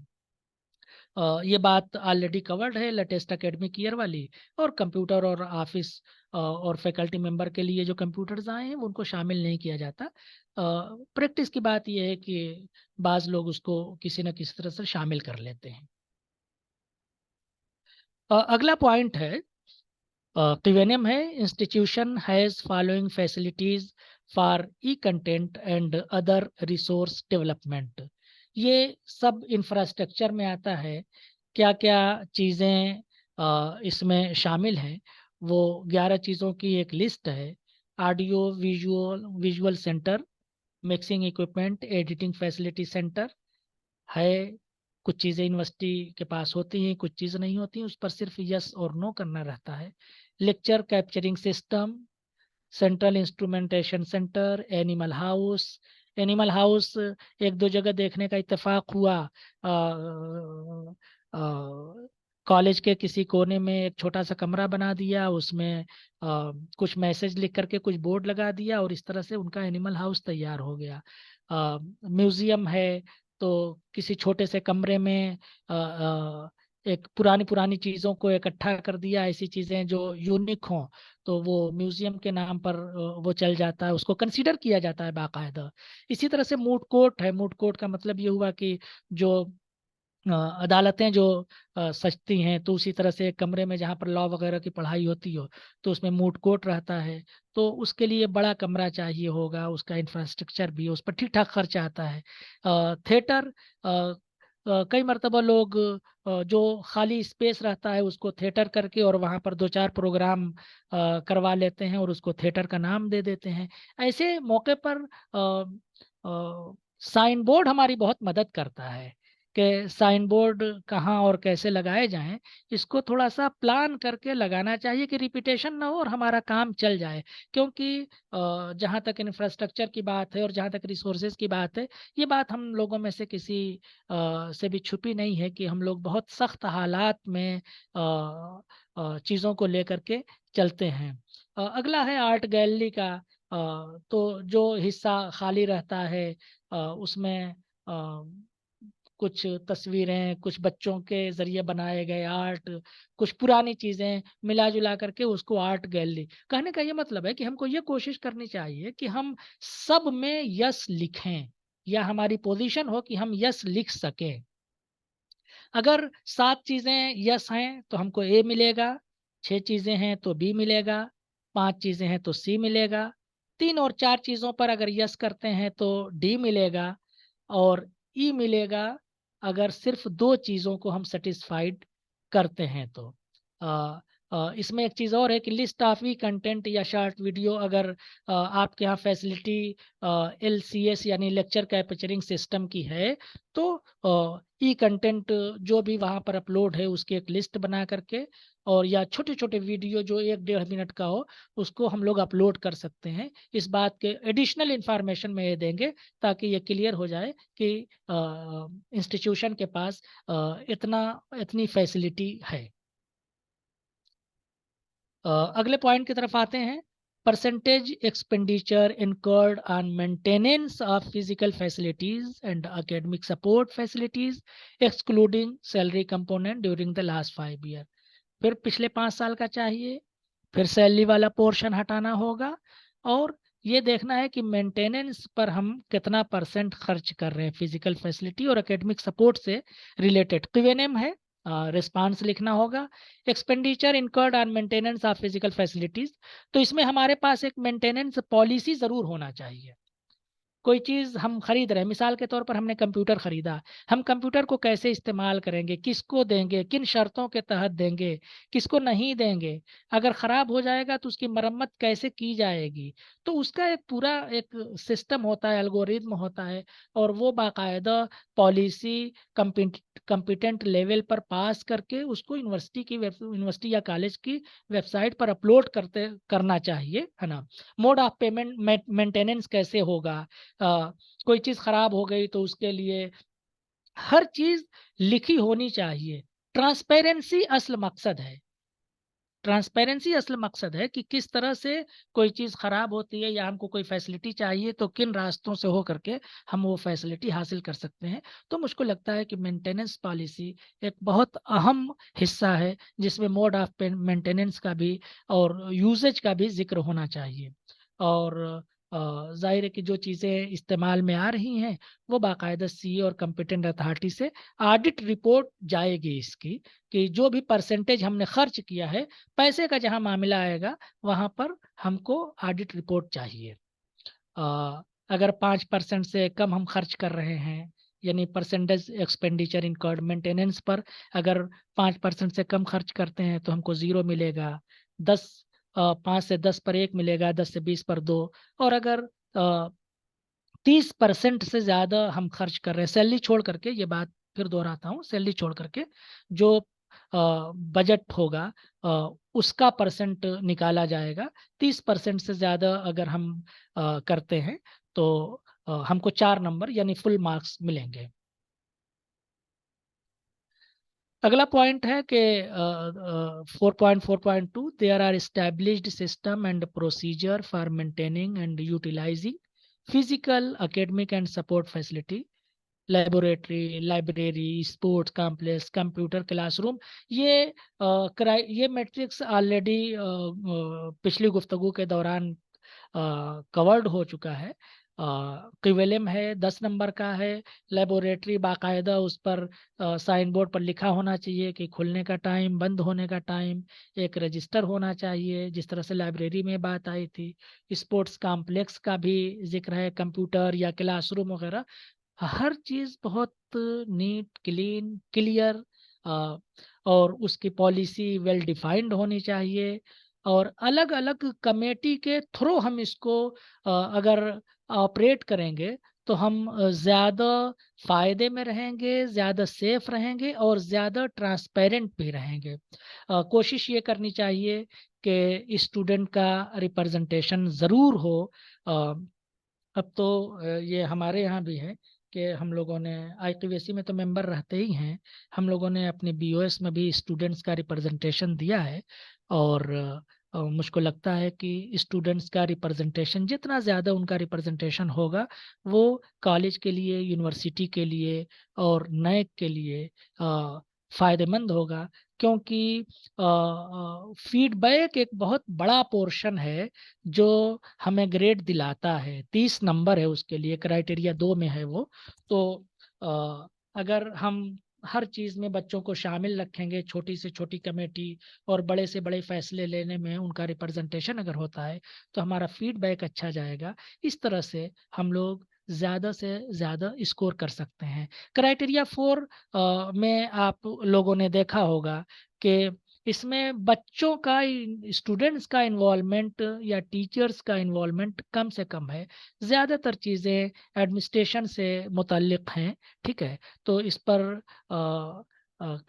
ये बात ऑलरेडी कवर्ड है लेटेस्ट एकेडमिक ईयर वाली। और कंप्यूटर और ऑफिस और फैकल्टी मेंबर के लिए जो कंप्यूटर्स आए हैं वो उनको शामिल नहीं किया जाता। प्रैक्टिस की बात ये है कि बाज़ लोग उसको किसी न किसी तरह से शामिल कर लेते हैं। अगला पॉइंट है, प्रिवेनियम है, institution has following facilities for E content and other resource development. ये सब इंफ्रास्ट्रक्चर में आता है। क्या-क्या चीज़ें इसमें शामिल हैं, वो 11 चीज़ों की एक लिस्ट है। Audio visual centre, mixing equipment, editing facility centre है। कुछ चीज़ें यूनिवर्सिटी के पास होती हैं, कुछ चीज़ें नहीं होती हैं, उस पर सिर्फ यस और नो करना रहता है। Lecture capturing system, central instrumentation centre, animal house 1-2 जगह देखने का इत्तेफ़ाक हुआ। कॉलेज के किसी कोने में एक छोटा-सा कमरा बना दिया, उसमें कुछ मैसेज लिख कर के कुछ बोर्ड लगा दिया और इस तरह से उनका एनिमल हाउस तैयार हो गया। म्यूज़ियम है, तो किसी छोटे से कमरे में एक पुरानी पुरानी चीज़ों को इकट्ठा कर दिया, ऐसी चीज़ें जो यूनिक हों तो वो म्यूजियम के नाम पर वो चल जाता है, उसको कंसीडर किया जाता है बाकायदा। इसी तरह से मूट कोर्ट है। मूट कोर्ट का मतलब ये हुआ कि जो अदालतें जो सजती हैं, तो उसी तरह से एक कमरे में जहाँ पर लॉ वगैरह की पढ़ाई होती हो तो उसमें मूट कोर्ट रहता है, तो उसके लिए बड़ा कमरा चाहिए होगा, उसका इंफ्रास्ट्रक्चर भी, उस पर ठीक ठाक खर्च आता है। थिएटर, कई मरतबा लोग जो खाली स्पेस रहता है उसको थिएटर करके और वहाँ पर दो चार प्रोग्राम करवा लेते हैं और उसको थिएटर का नाम दे देते हैं। ऐसे मौके पर साइन बोर्ड हमारी बहुत मदद करता है कि साइन बोर्ड कहाँ और कैसे लगाए जाएं। इसको थोड़ा सा प्लान करके लगाना चाहिए कि रिपीटेशन ना हो और हमारा काम चल जाए, क्योंकि जहाँ तक इंफ्रास्ट्रक्चर की बात है और जहाँ तक रिसोर्सेज की बात है, ये बात हम लोगों में से किसी से भी छुपी नहीं है कि हम लोग बहुत सख्त हालात में चीज़ों को लेकर के चलते हैं। अगला है आर्ट गैलरी का। तो जो हिस्सा खाली रहता है उसमें कुछ तस्वीरें, कुछ बच्चों के जरिए बनाए गए आर्ट, कुछ पुरानी चीजें मिला जुला करके उसको आर्ट गैलरी। कहने का ये मतलब है कि हमको ये कोशिश करनी चाहिए कि हम सब में यस लिखें, या हमारी पोजीशन हो कि हम यस लिख सकें। अगर 7 चीजें यस हैं तो हमको ए मिलेगा, 6 चीजें हैं तो बी मिलेगा, 5 चीजें हैं तो सी मिलेगा, 3 और 4 चीजों पर अगर यस करते हैं तो डी मिलेगा और ई मिलेगा अगर सिर्फ 2 चीजों को हम सेटिस्फाइड करते हैं तो। इसमें एक चीज़ और है कि लिस्ट ऑफ ई कंटेंट या शॉर्ट वीडियो, अगर आपके यहाँ फैसिलिटी LCS यानी लेक्चर कैप्चरिंग सिस्टम की है तो ई कंटेंट जो भी वहाँ पर अपलोड है उसकी एक लिस्ट बना करके, और या छोटे छोटे वीडियो जो 1-1.5 मिनट का हो उसको हम लोग अपलोड कर सकते हैं। इस बात के एडिशनल इंफॉर्मेशन में ये देंगे ताकि ये क्लियर हो जाए कि इंस्टीट्यूशन के पास इतनी फैसिलिटी है। अगले पॉइंट की तरफ आते हैं। Percentage expenditure incurred on maintenance of physical facilities and academic support facilities excluding salary component during the last 5 year. फिर पिछले 5 साल का चाहिए, फिर सैलरी वाला पोर्शन हटाना होगा, और ये देखना है कि मेंटेनेंस पर हम कितना परसेंट खर्च कर रहे हैं फिजिकल फैसिलिटी और एकेडमिक सपोर्ट से रिलेटेड। क्यूएनएम है, रिस्पांस लिखना होगा। Expenditure incurred on maintenance of physical facilities, तो इसमें हमारे पास एक मेंटेनेंस पॉलिसी जरूर होना चाहिए। कोई चीज़ हम खरीद रहे हैं, मिसाल के तौर पर हमने कंप्यूटर खरीदा, हम कंप्यूटर को कैसे इस्तेमाल करेंगे, किसको देंगे, किन शर्तों के तहत देंगे, किसको नहीं देंगे, अगर ख़राब हो जाएगा तो उसकी मरम्मत कैसे की जाएगी, तो उसका एक पूरा एक सिस्टम होता है, एल्गोरिज्म होता है, और वो बाकायदा पॉलिसी कंपिटेंट लेवल पर पास करके उसको यूनिवर्सिटी या कॉलेज की वेबसाइट पर अपलोड करना चाहिए, है ना। मोड ऑफ पेमेंट मेंटेनेंस कैसे होगा, कोई चीज़ खराब हो गई तो उसके लिए हर चीज़ लिखी होनी चाहिए। ट्रांसपेरेंसी असल मकसद है। ट्रांसपेरेंसी असल मकसद है कि किस तरह से कोई चीज़ खराब होती है या हमको कोई फैसिलिटी चाहिए तो किन रास्तों से हो करके हम वो फैसिलिटी हासिल कर सकते हैं। तो मुझको लगता है कि मेंटेनेंस पॉलिसी एक बहुत अहम हिस्सा है जिसमें मोड ऑफ मेंटेनेंस का भी और यूजेज का भी जिक्र होना चाहिए। और जाहिर है कि जो चीज़ें इस्तेमाल में आ रही हैं वो बाकायदा सीए और कंपिटेंट अथॉरिटी से ऑडिट रिपोर्ट जाएगी इसकी, कि जो भी परसेंटेज हमने खर्च किया है, पैसे का जहां मामला आएगा वहां पर हमको ऑडिट रिपोर्ट चाहिए। अगर 5% से कम हम खर्च कर रहे हैं, यानी परसेंटेज एक्सपेंडिचर इनकर्ड मेंटेनेंस पर अगर 5% से कम खर्च करते हैं तो हमको 0 मिलेगा। 5 से 10 पर 1 मिलेगा, 10 से 20 पर 2। और अगर 30% से ज़्यादा हम खर्च कर रहे हैं सैलरी छोड़ करके, ये बात फिर दोहराता हूँ, सैलरी छोड़ करके जो बजट होगा उसका परसेंट निकाला जाएगा। 30% से ज़्यादा अगर हम करते हैं तो हमको 4 नंबर यानी फुल मार्क्स मिलेंगे। अगला पॉइंट है कि 4.4.2 there are established system and procedure for maintaining and utilizing physical academic and support facility laboratory, library, sports complex, computer classroom, ये मैट्रिक्स ऑलरेडी पिछली गुफ्तगू के दौरान कवर्ड हो चुका है। क्विवेलम है 10 नंबर का है। लेबोरेटरी बाकायदा उस पर साइन बोर्ड पर लिखा होना चाहिए कि खुलने का टाइम, बंद होने का टाइम, एक रजिस्टर होना चाहिए, जिस तरह से लाइब्रेरी में बात आई थी। स्पोर्ट्स कॉम्प्लेक्स का भी जिक्र है, कंप्यूटर या क्लासरूम वगैरह, हर चीज़ बहुत नीट, क्लीन, क्लियर, और उसकी पॉलिसी वेल डिफाइंड होनी चाहिए। और अलग अलग कमेटी के थ्रू हम इसको अगर ऑपरेट करेंगे तो हम ज़्यादा फायदे में रहेंगे, ज़्यादा सेफ रहेंगे और ज़्यादा ट्रांसपेरेंट भी रहेंगे। कोशिश ये करनी चाहिए कि स्टूडेंट का रिप्रेजेंटेशन ज़रूर हो। अ, अब तो ये हमारे यहाँ भी है कि हम लोगों ने आईक्यूएसी में तो मेंबर रहते ही हैं, हम लोगों ने अपने बीओएस में भी स्टूडेंट्स का रिप्रेजेंटेशन दिया है। और मुझको लगता है कि स्टूडेंट्स का रिप्रेजेंटेशन, जितना ज़्यादा उनका रिप्रेजेंटेशन होगा, वो कॉलेज के लिए, यूनिवर्सिटी के लिए और नैक के लिए फ़ायदेमंद होगा। क्योंकि फीडबैक एक बहुत बड़ा पोर्शन है जो हमें ग्रेड दिलाता है। 30 नंबर है उसके लिए, क्राइटेरिया 2 में है वो। तो अगर हम हर चीज़ में बच्चों को शामिल रखेंगे, छोटी से छोटी कमेटी और बड़े से बड़े फैसले लेने में उनका रिप्रेजेंटेशन अगर होता है, तो हमारा फीडबैक अच्छा जाएगा। इस तरह से हम लोग ज़्यादा से ज़्यादा स्कोर कर सकते हैं। क्राइटेरिया 4 में आप लोगों ने देखा होगा कि इसमें बच्चों का, स्टूडेंट्स का इन्वॉल्वमेंट या टीचर्स का इन्वॉल्वमेंट कम से कम है। ज़्यादातर चीज़ें एडमिनिस्ट्रेशन से मुतल्लिक हैं। ठीक है, तो इस पर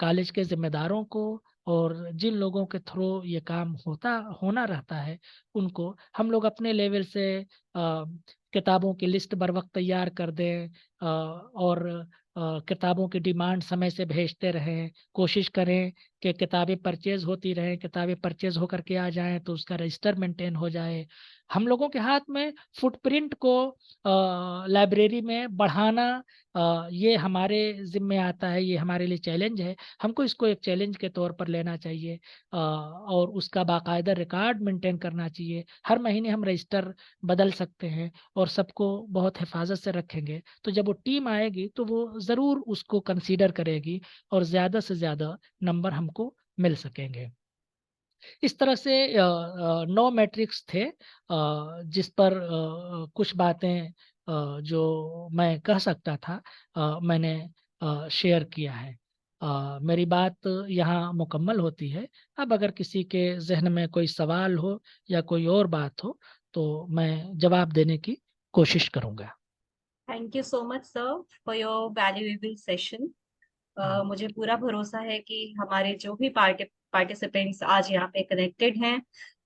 कॉलेज के ज़िम्मेदारों को और जिन लोगों के थ्रू ये काम होना रहता है, उनको हम लोग अपने लेवल से किताबों की लिस्ट बर वक्त तैयार कर दें, और किताबों की डिमांड समय से भेजते रहें। कोशिश करें कि किताबें परचेज होती रहें, किताबें परचेज होकर के आ जाएं तो उसका रजिस्टर मेंटेन हो जाए। हम लोगों के हाथ में फुटप्रिंट को लाइब्रेरी में बढ़ाना, ये हमारे ज़िम्मे आता है, ये हमारे लिए चैलेंज है। हमको इसको एक चैलेंज के तौर पर लेना चाहिए, और उसका बाकायदा रिकॉर्ड मेंटेन करना चाहिए। हर महीने हम रजिस्टर बदल सकते हैं और सबको बहुत हिफाजत से रखेंगे, तो जब वो टीम आएगी तो वो ज़रूर उसको कंसीडर करेगी और ज़्यादा से ज़्यादा नंबर हमको मिल सकेंगे। इस तरह से 9 मैट्रिक्स थे, जिस पर कुछ बातें जो मैं कह सकता था, मैंने शेयर किया है। मेरी बात यहाँ मुकम्मल होती है। अब अगर किसी के जहन में कोई सवाल हो या कोई और बात हो तो मैं जवाब देने की कोशिश करूँगा। Thank you so much sir for your valuable session. मुझे पूरा भरोसा है कि हमारे जो भी पार्टिसिपेंट्स आज यहाँ पे कनेक्टेड हैं,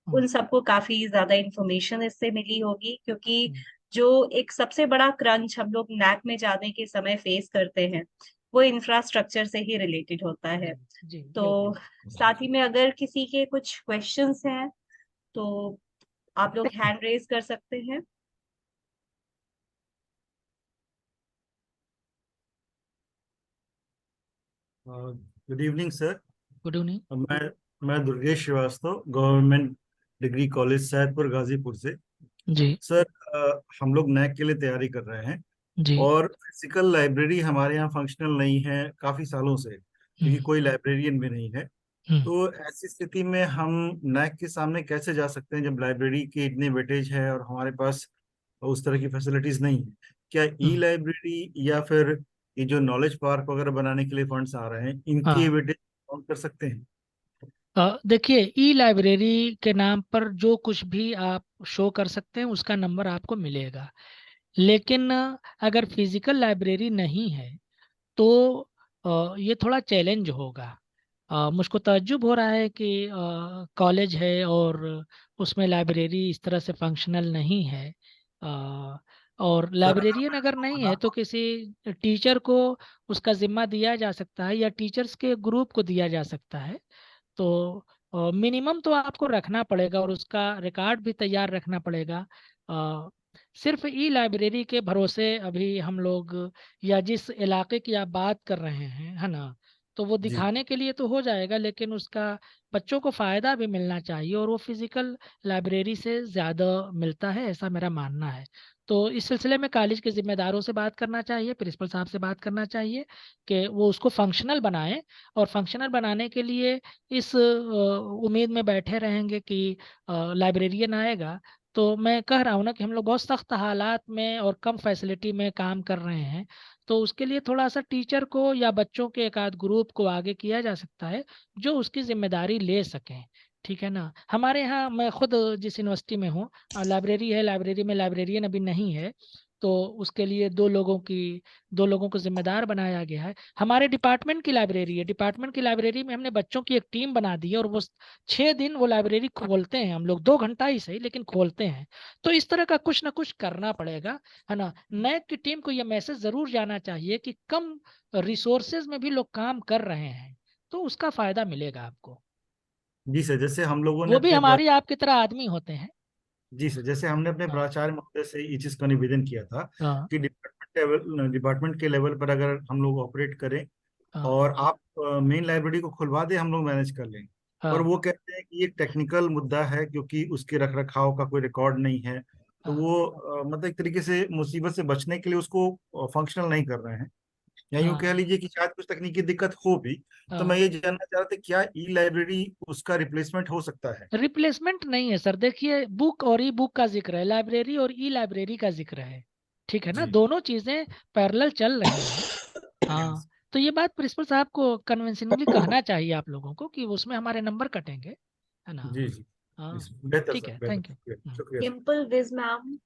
उन सबको काफी ज्यादा इंफॉर्मेशन इससे मिली होगी। क्योंकि जो एक सबसे बड़ा क्रंच हम लोग नैक में जाने के समय फेस करते हैं, वो इंफ्रास्ट्रक्चर से ही रिलेटेड होता है। जी, तो बिल्कुल। साथ ही में अगर किसी के कुछ क्वेश्चंस हैं तो आप लोग हैंड रेज कर सकते हैं। Good evening sir. Good evening. मैं Durgesh Shrivastava, government degree college Saidpur Ghazipur से। जी। सर, हम लोग नैक के लिए तैयारी कर रहे हैं जी। और फिजिकल लाइब्रेरी हमारे यहाँ फंक्शनल नहीं है काफ़ी सालों से, क्योंकि कोई लाइब्रेरियन भी नहीं है। हम्म। तो ऐसी स्थिति में हम नैक के सामने कैसे जा सकते हैं जब लाइब्रेरी की इतनी वेटेज है और हमारे पास उस तरह की फैसिलिटीज नहीं है? क्या ई हम्म। लाइब्रेरी या फिर ये जो नॉलेज पार्क वगैरह बनाने के लिए फंड्स आ रहे हैं, इनकी हाँ, वेटेज काउंट कर सकते हैं? देखिए, ई लाइब्रेरी के नाम पर जो कुछ भी आप शो कर सकते हैं उसका नंबर आपको मिलेगा। लेकिन अगर फिजिकल लाइब्रेरी नहीं है तो ये थोड़ा चैलेंज होगा। मुझको ताज्जुब हो रहा है कि कॉलेज है और उसमें लाइब्रेरी इस तरह से फंक्शनल नहीं है। अ, और सर, अगर लाइब्रेरियन मैं अगर आपको नहीं है तो बताऊं, किसी टीचर को उसका जिम्मा दिया जा सकता है या टीचर्स के ग्रुप को दिया जा सकता है। तो मिनिमम तो आपको रखना पड़ेगा और उसका रिकॉर्ड भी तैयार रखना पड़ेगा। सिर्फ ई लाइब्रेरी के भरोसे अभी हम लोग, या जिस इलाके की आप बात कर रहे हैं, है ना, तो वो जी दिखाने के लिए तो हो जाएगा, लेकिन उसका बच्चों को फ़ायदा भी मिलना चाहिए, और वो फिजिकल लाइब्रेरी से ज़्यादा मिलता है, ऐसा मेरा मानना है। तो इस सिलसिले में कॉलेज के ज़िम्मेदारों से बात करना चाहिए, प्रिंसिपल साहब से बात करना चाहिए कि वो उसको फंक्शनल बनाएं, और फंक्शनल बनाने के लिए इस उम्मीद में बैठे रहेंगे कि लाइब्रेरियन आएगा। तो मैं कह रहा हूँ ना कि हम लोग बहुत सख्त हालात में और कम फैसिलिटी में काम कर रहे हैं, तो उसके लिए थोड़ा सा टीचर को या बच्चों के एक आध ग्रुप को आगे किया जा सकता है जो उसकी जिम्मेदारी ले सकें। ठीक है ना। हमारे यहाँ मैं खुद जिस यूनिवर्सिटी में हूँ, लाइब्रेरी है, लाइब्रेरी में लाइब्रेरियन अभी नहीं है, तो उसके लिए दो लोगों को जिम्मेदार बनाया गया है। हमारे डिपार्टमेंट की लाइब्रेरी है, डिपार्टमेंट की लाइब्रेरी में हमने बच्चों की एक टीम बना दी है, और वो 6 दिन वो लाइब्रेरी खोलते हैं, हम लोग 2 घंटा ही सही लेकिन खोलते हैं। तो इस तरह का कुछ ना कुछ करना पड़ेगा, है ना। नैक की टीम को यह मैसेज जरूर जाना चाहिए कि कम रिसोर्सेज में भी लोग काम कर रहे हैं, तो उसका फायदा मिलेगा आपको। जी सर, जैसे हम लोगों ने वो भी अपने हमारी आपकी तरह आदमी होते हैं। जी सर, जैसे हमने अपने हाँ प्राचार्य महोदय से ये चीज का निवेदन किया था हाँ कि डिपार्टमेंट के लेवल पर अगर हम लोग ऑपरेट करें हाँ और आप मेन लाइब्रेरी को खुलवा दें, हम लोग मैनेज कर लेंगे। पर हाँ वो कहते हैं कि ये टेक्निकल मुद्दा है, क्योंकि उसके रख रखाव का कोई रिकॉर्ड नहीं है, तो हाँ वो मतलब एक तरीके से मुसीबत से बचने के लिए उसको फंक्शनल नहीं कर रहे हैं, या यूं कह हाँ लीजिए कि शायद कुछ तकनीकी दिक्कत हो भी। तो मैं हाँ। ये जानना चाह रहा था, क्या ई लाइब्रेरी उसका रिप्लेसमेंट हो सकता है? रिप्लेसमेंट नहीं है सर, देखिए बुक और ई बुक का जिक्र है, लाइब्रेरी और ई लाइब्रेरी का जिक्र है। ठीक है ना, जी दोनों चीजें पैरेलल चल रही हैं। हाँ, तो ये बात प्रिंसिपल साहब को कन्वेंशनली कहना चाहिए आप लोगों को कि उसमें हमारे नंबर कटेंगे, है ना। जी जी हाँ बेहतर ठीक सर, है, बेहतर, थैंक यू। शुक्रिया शुक्रिया sir. Dimple Viz ma'am.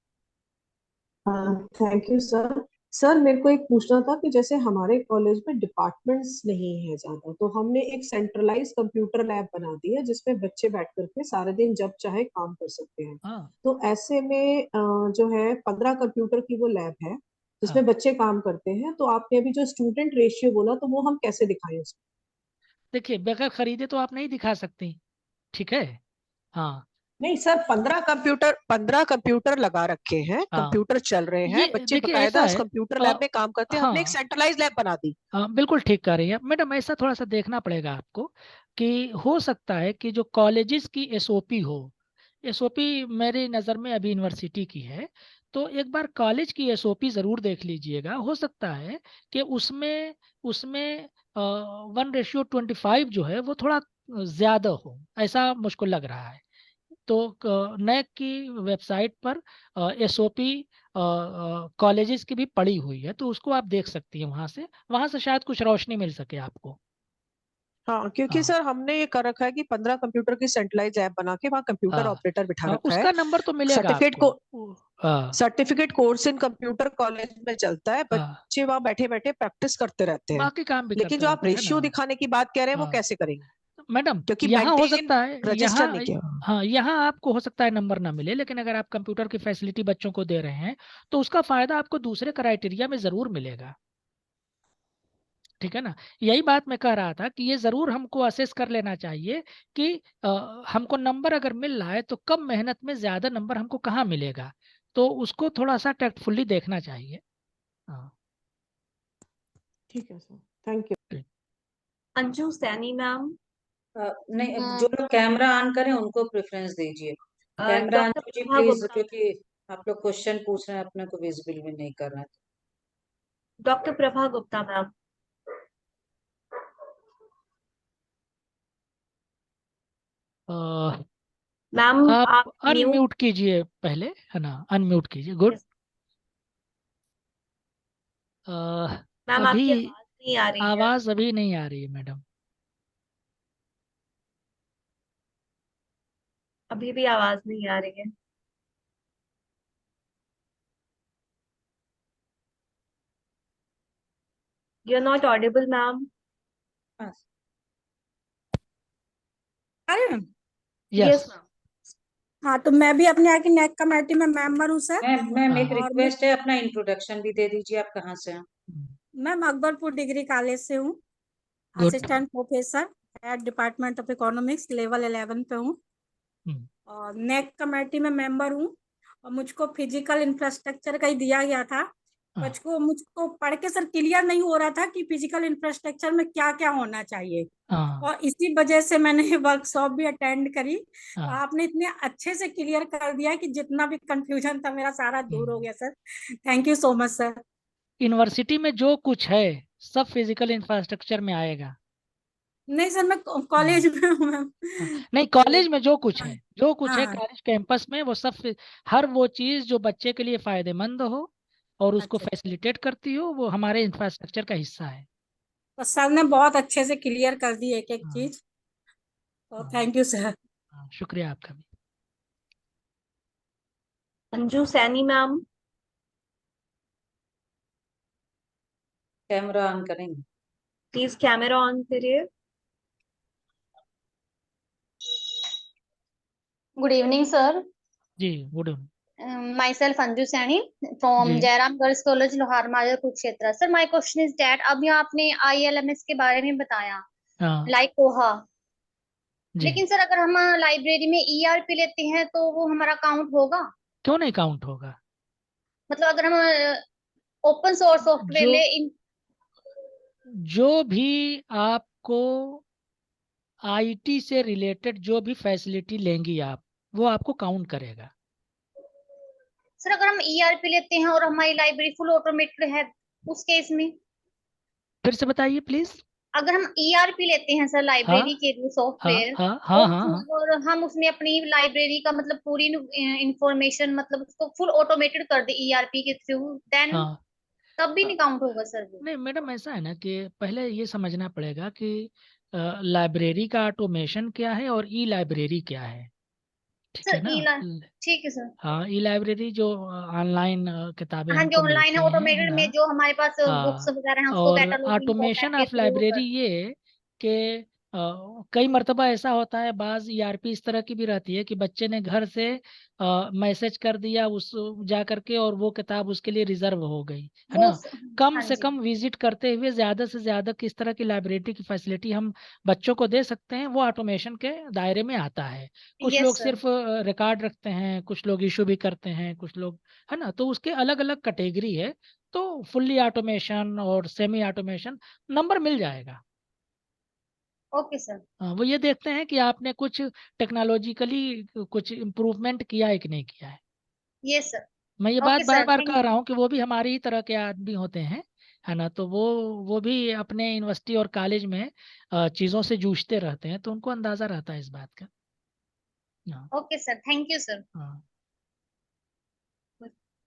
Thank you sir. Sir मेरे को एक पूछना था कि जैसे हमारे कॉलेज में डिपार्टमेंट्स नहीं है ज्यादा, तो हमने एक सेंट्रलाइज कंप्यूटर लैब बना दी है जिसमें बच्चे बैठ करके सारे दिन जब चाहे काम कर सकते हैं। हाँ तो ऐसे में जो है 15 कंप्यूटर की वो लैब है जिसमें हाँ, बच्चे काम करते हैं। तो आपने अभी जो स्टूडेंट रेशियो बोला, तो वो हम कैसे दिखाएं उसमें? देखिए बगैर खरीदे तो आप नहीं दिखा सकती। ठीक है। हाँ नहीं सर, 15 कंप्यूटर लगा रखे हैं, हाँ, कंप्यूटर चल रहे हैं, ये बच्चे देखिए बकायदा ऐसा उस है। कंप्यूटर लैब अ, में काम करते हैं। हमने एक हाँ सेंट्रलाइज लैब बना दी। हाँ, बिल्कुल ठीक कह रही हैं मैडम। ऐसा थोड़ा सा देखना पड़ेगा आपको कि हो सकता है कि जो कॉलेजेस की एसओपी हो, एसओपी मेरी नज़र में अभी यूनिवर्सिटी की है, तो एक बार कॉलेज की एसओपी ज़रूर देख लीजिएगा। हो सकता है कि उसमें उसमें 1:25 जो है वो थोड़ा ज़्यादा हो, ऐसा मुझको लग रहा है। तो नैक की वेबसाइट पर एसओपी कॉलेजेस की भी पड़ी हुई है, तो उसको आप देख सकती हैं, वहां से शायद कुछ रोशनी मिल सके आपको। हाँ, क्योंकि हाँ सर हमने ये कर रखा है कि 15 कंप्यूटर की सेंट्रलाइज लैब बना के वहाँ कंप्यूटर हाँ ऑपरेटर बिठा हाँ, रखा है। उसका नंबर तो मिलेगा सर्टिफिकेट आपको। को हाँ certificate course in computer college में चलता है, हाँ, बच्चे वहाँ बैठे बैठे प्रैक्टिस करते रहते हैं। बाकी काम भी लेकिन करते जो आप रहते हैं ना। रेशियो दिखाने की बात कह रहे हैं वो हाँ कैसे करेंगे? मैडम, क्योंकि यहाँ हो मेंटेन सकता है, यहाँ, रजिस्टर नहीं किया। हाँ यहाँ आपको हो सकता है नंबर ना मिले, लेकिन अगर आप कंप्यूटर की फैसिलिटी बच्चों को दे रहे हैं तो उसका फायदा आपको दूसरे क्राइटेरिया में जरूर मिलेगा। ठीक है ना। यही बात मैं कह रहा था कि ये जरूर हमको असेस कर लेना चाहिए कि हमको नंबर अगर मिल रहा है तो कम मेहनत में ज्यादा नंबर हमको कहाँ मिलेगा, तो उसको थोड़ा सा टैक्टफुली देखना चाहिए। हाँ ठीक है सर, थैंक यू। ठीक। Anju Sani ma'am. नहीं, जो लोग कैमरा ऑन करें उनको प्रेफरेंस दीजिए। Camera on Dr. कीजिए Prabha प्लीज, Gupta. क्योंकि आप लोग क्वेश्चन पूछ रहे हैं, अपने को विजिबल भी नहीं कर रहे हैं। Dr. Prabha Gupta ma'am. अ, Ma'am आप आप म्यूट. अनम्यूट कीजिए पहले, है ना, अनम्यूट कीजिए। गुड। मैम अभी आपकी आवाज नहीं आ रही है. आवाज अभी नहीं आ रही है मैडम। अभी भी आवाज नहीं आ रही है. You're not audible ma'am. हाँ, आ रहे हैं? यस। Yes ma'am. हाँ, तो मैं भी अपने यहाँ की नेक कमेटी में मेंबर हूँ सर। मैम एक हाँ और मैं रिक्वेस्ट है, अपना इंट्रोडक्शन भी दे दीजिए, आप कहाँ से हैं? मैम अकबरपुर डिग्री कॉलेज से हूँ, good. Assistant professor at department of economics, level 11 पे हूँ, और नेक कमेटी में मेंबर हूँ। और मुझको फिजिकल इंफ्रास्ट्रक्चर का ही दिया गया था। हाँ। मुझको पढ़ के सर क्लियर नहीं हो रहा था कि फिजिकल इंफ्रास्ट्रक्चर में क्या क्या होना चाहिए, हाँ। और इसी वजह से मैंने वर्कशॉप भी अटेंड करी। तो हाँ। आपने इतने अच्छे से क्लियर कर दिया कि जितना भी कंफ्यूजन था मेरा सारा दूर हो गया sir. Thank you so much sir. University में जो कुछ है सब फिजिकल इंफ्रास्ट्रक्चर में आएगा। नहीं सर, मैं कॉलेज में हूँ मैम। हाँ, नहीं तो कॉलेज में जो कुछ हाँ है, जो कुछ है हाँ। कॉलेज कैंपस में वो सब हर वो चीज जो बच्चे के लिए फायदेमंद हो और उसको अच्छा, फैसिलिटेट करती हो वो हमारे इंफ्रास्ट्रक्चर का हिस्सा है। तो सर ने बहुत अच्छे से क्लियर कर दी एक एक हाँ। चीज, तो हाँ। Thank you sir. हाँ, शुक्रिया आपका भी। Anju Saini ma'am, camera on करेंगे। प्लीज कैमरा ऑन करिए। Good evening, sir. जी good. Myself Anju Saini from जी। Jairam Girls College, लोहार माजरा Kurukshetra. Sir, my question is that अभी आपने ILMS के बारे में बताया, हाँ। like कोहा. जी। लेकिन सर अगर हम लाइब्रेरी में ERP लेते हैं तो वो हमारा काउंट होगा? क्यों नहीं काउंट होगा? मतलब अगर हम ओपन सोर्स सॉफ्टवेयर जो ले जो भी आपको आईटी से रिलेटेड जो भी फैसिलिटी लेंगी आप वो आपको काउंट करेगा। सर अगर हम ERP लेते हैं और हमारी लाइब्रेरी फुल ऑटोमेटेड है उस केस में? फिर से बताइए प्लीज। अगर हम ERP लेते हैं सर हाँ लाइब्रेरी के लिए हाँ सॉफ्टवेयर, हाँ हाँ हाँ हाँ। और हम उसमें अपनी लाइब्रेरी का मतलब पूरी इंफॉर्मेशन मतलब उसको फुल ऑटोमेटेड कर दे ERP के थ्रू, देन हाँ। तब भी नहीं काउंट होगा सर वो? नहीं मैडम ऐसा है ना कि पहले ये समझना पड़ेगा कि लाइब्रेरी का ऑटोमेशन क्या है और ई लाइब्रेरी क्या है। ठीक है सर ना? ठीक है सर। हाँ ई लाइब्रेरी जो ऑनलाइन किताबें हाँ, जो हमको ऑनलाइन है मिलती हैं है ऑटोमेटेड में ना। जो हमारे पास बुक्स हाँ वगैरह हैं उसको और कैटलॉगिंग ऑटोमेशन फॉर्मेट के ऑफ थ्रू लाइब्रेरी कर। ये कि कई मर्तबा ऐसा होता है बाज ईआरपी इस तरह की भी रहती है कि बच्चे ने घर से मैसेज कर दिया उस जा करके और वो किताब उसके लिए रिजर्व हो गई है वो ना। कम हाँ से जी। कम विजिट करते हुए ज्यादा से ज्यादा किस तरह की लाइब्रेरी की फैसिलिटी हम बच्चों को दे सकते हैं वो ऑटोमेशन के दायरे में आता है। कुछ यस लोग सर। सिर्फ रिकॉर्ड रखते हैं, कुछ लोग इशू भी करते हैं, कुछ लोग है ना, तो उसके अलग अलग कैटेगरी है। तो फुल्ली ऑटोमेशन और सेमी ऑटोमेशन नंबर मिल जाएगा। Okay sir. वो ये देखते हैं कि आपने कुछ टेक्नोलॉजिकली कुछ इम्प्रूवमेंट किया है कि नहीं किया है। Yes sir. मैं ये बात ओके बार सर, बार थैंक कह रहा यू। हूँ कि वो भी हमारी ही तरह के आदमी होते हैं है ना, तो वो भी अपने यूनिवर्सिटी और कॉलेज में चीज़ों से जूझते रहते हैं तो उनको अंदाजा रहता है इस बात का। हाँ। Okay sir, thank you sir. हाँ।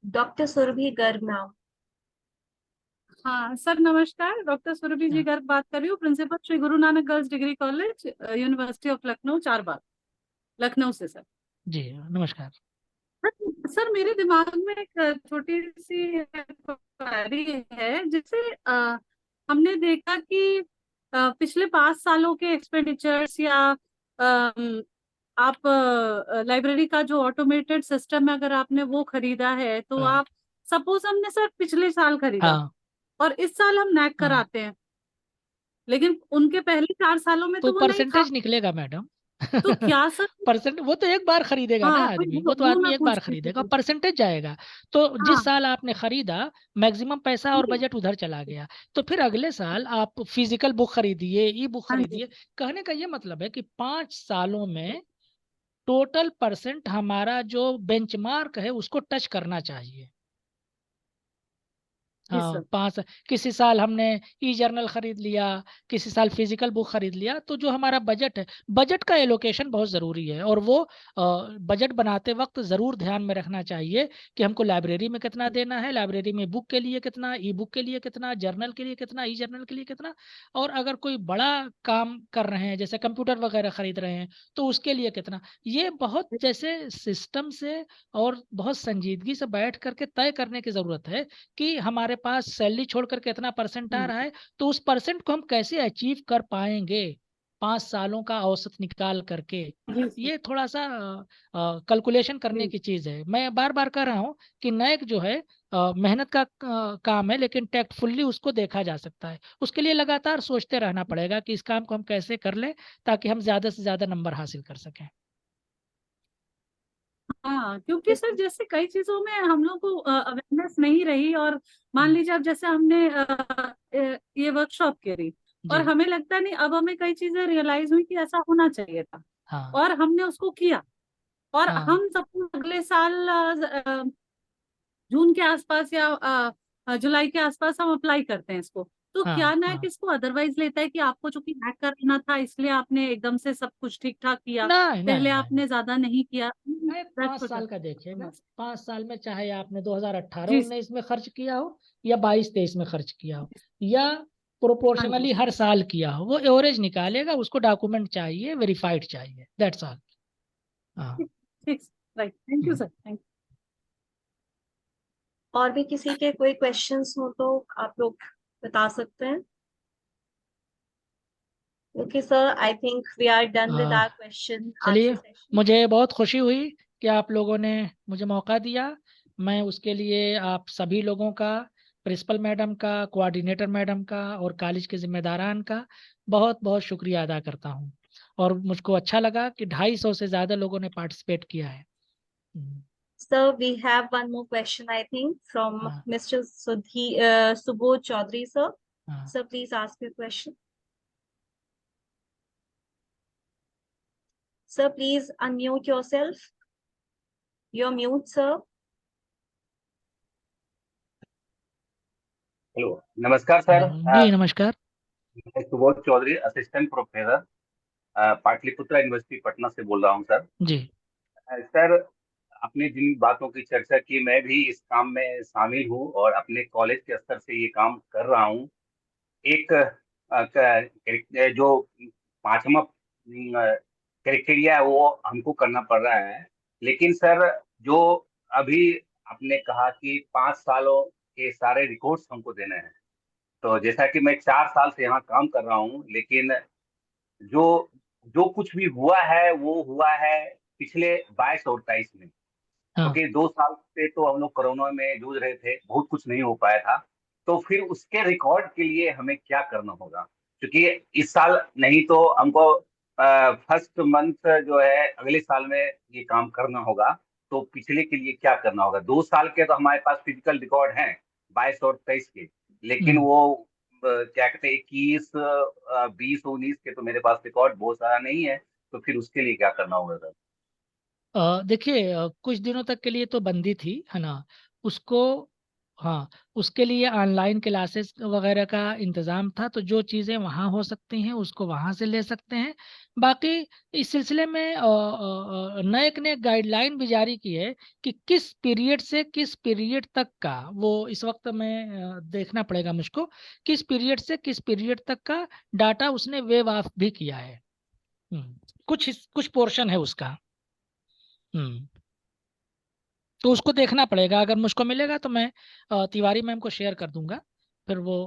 Doctor Surabhi Garg ma'am. हाँ सर, नमस्कार। डॉक्टर सुरभि जी हाँ। गर्ग बात कर रही हूँ, principal Shri Guru Nanak girls degree college, university of Lucknow, Charbagh, Lucknow से सर। जी नमस्कार। सर मेरे दिमाग में एक छोटी सी क्वेरी है, जिससे हमने देखा कि पिछले 5 सालों के एक्सपेंडिचर्स या आप लाइब्रेरी का जो ऑटोमेटेड सिस्टम है अगर आपने वो खरीदा है तो हाँ। आप, सपोज हमने सर पिछले साल खरीदा हाँ। और इस साल हम नैक हाँ कराते हैं, लेकिन उनके पहले 4 सालों में तो तो वो नहीं था, परसेंटेज निकलेगा मैडम। तो क्या सर? परसेंट वो तो एक बार खरीदेगा ना हाँ, तो आदमी, वो तो वो आदमी मैं एक बार पूछ रही खरीदेगा थी। परसेंटेज जाएगा। तो जिस हाँ, साल आपने खरीदा मैक्सिमम पैसा और नहीं, बजट उधर चला गया, तो फिर अगले साल आप फिजिकल बुक खरीदिए, ई बुक हाँ जी, खरीदिए। कहने का ये मतलब है कि 5 सालों में टोटल परसेंट हमारा जो बेंचमार्क है उसको टच करना चाहिए। जी हाँ सर। 5 किसी साल हमने ई जर्नल खरीद लिया, किसी साल फिजिकल बुक खरीद लिया, तो जो हमारा बजट है, बजट का एलोकेशन बहुत ज़रूरी है और वो बजट बनाते वक्त ज़रूर ध्यान में रखना चाहिए कि हमको लाइब्रेरी में कितना देना है, लाइब्रेरी में बुक के लिए कितना, ई बुक के लिए कितना, जर्नल के लिए कितना, ई जर्नल के लिए कितना। और अगर कोई बड़ा काम कर रहे हैं जैसे कंप्यूटर वगैरह खरीद रहे हैं तो उसके लिए कितना, ये बहुत जैसे सिस्टम से और बहुत संजीदगी से बैठ करके तय करने की ज़रूरत है कि हमारे पास सैलरी छोड़ करके इतना परसेंट आ रहा है तो उस परसेंट को हम कैसे अचीव कर पाएंगे 5 सालों का औसत निकाल करके। जी सर। ये थोड़ा सा कैलकुलेशन करने जी, की चीज है। मैं बार बार कह रहा हूँ कि नैक जो है मेहनत का काम है लेकिन टैक्टफुल्ली उसको देखा जा सकता है। उसके लिए लगातार सोचते रहना पड़ेगा कि इस काम को हम कैसे कर लें ताकि हम ज्यादा से ज्यादा नंबर हासिल कर सकें। हाँ, क्योंकि सर जैसे कई चीजों में हम लोग को अवेयरनेस नहीं रही, और मान लीजिए अब जैसे हमने ये वर्कशॉप करी और जी हमें लगता नहीं, अब हमें कई चीजें रियलाइज हुई कि ऐसा होना चाहिए था हाँ और हमने उसको किया, और हाँ हम सब अगले साल जून के आसपास या जुलाई के आसपास हम अप्लाई करते हैं इसको। तो क्या हाँ नैक हाँ इसको अदरवाइज लेता है कि आपको चूंकि हैक करना था इसलिए आपने एकदम से सब कुछ ठीक ठाक किया, नहीं नहीं पहले नहीं आपने ज्यादा नहीं किया? नहीं, That's 5 what साल I'm- का देखिएगा, समझ- 5 साल में चाहे आपने 2018 जी 19 में खर्च किया हो या 22 23 में खर्च किया हो या हाँ प्रोपोर्शनली जी, हर साल किया हो, वो एवरेज निकालेगा, उसको डॉक्यूमेंट चाहिए, वेरीफाइड चाहिए, दैट्स ऑल। हाँ ठीक, right, thank you sir, thank और भी किसी के कोई क्वेश्चंस हो तो आप लोग बता सकते हैं। Okay sir, I think we are done with our question चलिए, आंसर सेशन। मुझे बहुत खुशी हुई कि आप लोगों ने मुझे मौका दिया। मैं उसके लिए आप सभी लोगों का, प्रिंसिपल मैडम का, कोऑर्डिनेटर मैडम का और कॉलेज के जिम्मेदारान का बहुत बहुत शुक्रिया अदा करता हूँ। और मुझको अच्छा लगा कि 250 से ज़्यादा लोगों ने पार्टिसिपेट किया है। Sir, we have one more question, I think, from हाँ Mr. Subodh Chaudhary, sir. हाँ Sir, please ask your question. Sir, please unmute yourself. You're mute, sir. Hello, नमस्कार सर। जी नमस्कार। मैं Subodh Chaudhary, assistant professor, Patliputra university Patna से बोल रहा हूँ सर। जी सर, आपने जिन बातों की चर्चा की, मैं भी इस काम में शामिल हूँ और अपने कॉलेज के स्तर से ये काम कर रहा हूँ। एक जो 5वां क्राइटेरिया है वो हमको करना पड़ रहा है। लेकिन सर, जो अभी आपने कहा कि 5 सालों के सारे रिकॉर्ड्स हमको देने हैं, तो जैसा कि मैं 4 साल से यहाँ काम कर रहा हूँ, लेकिन जो जो कुछ भी हुआ है वो हुआ है पिछले 22 और 23 में, हाँ क्योंकि 2 साल से तो हम लोग कोरोना में जूझ रहे थे, बहुत कुछ नहीं हो पाया था। तो फिर उसके रिकॉर्ड के लिए हमें क्या करना होगा, क्योंकि इस साल नहीं तो हमको फर्स्ट मंथ जो है अगले साल में ये काम करना होगा। तो पिछले के लिए क्या करना होगा? 2 साल के तो हमारे पास फिजिकल रिकॉर्ड हैं, 22 और 23 के, लेकिन वो क्या कहते हैं 21 20 19 के तो मेरे पास रिकॉर्ड बहुत सारा नहीं है। तो फिर उसके लिए क्या करना होगा सर? देखिए, कुछ दिनों तक के लिए तो बंदी थी, है ना, उसको, हाँ, उसके लिए ऑनलाइन क्लासेस वगैरह का इंतज़ाम था, तो जो चीज़ें वहाँ हो सकती हैं उसको वहाँ से ले सकते हैं। बाकी इस सिलसिले में नैक ने गाइडलाइन भी जारी की है कि किस पीरियड से किस पीरियड तक का, वो इस वक्त में देखना पड़ेगा मुझको, किस पीरियड से किस पीरियड तक का डाटा उसने वेव ऑफ भी किया है। कुछ पोर्शन है उसका। तो उसको देखना पड़ेगा। अगर मुझको मिलेगा तो मैं तिवारी मैम को शेयर कर दूंगा, फिर वो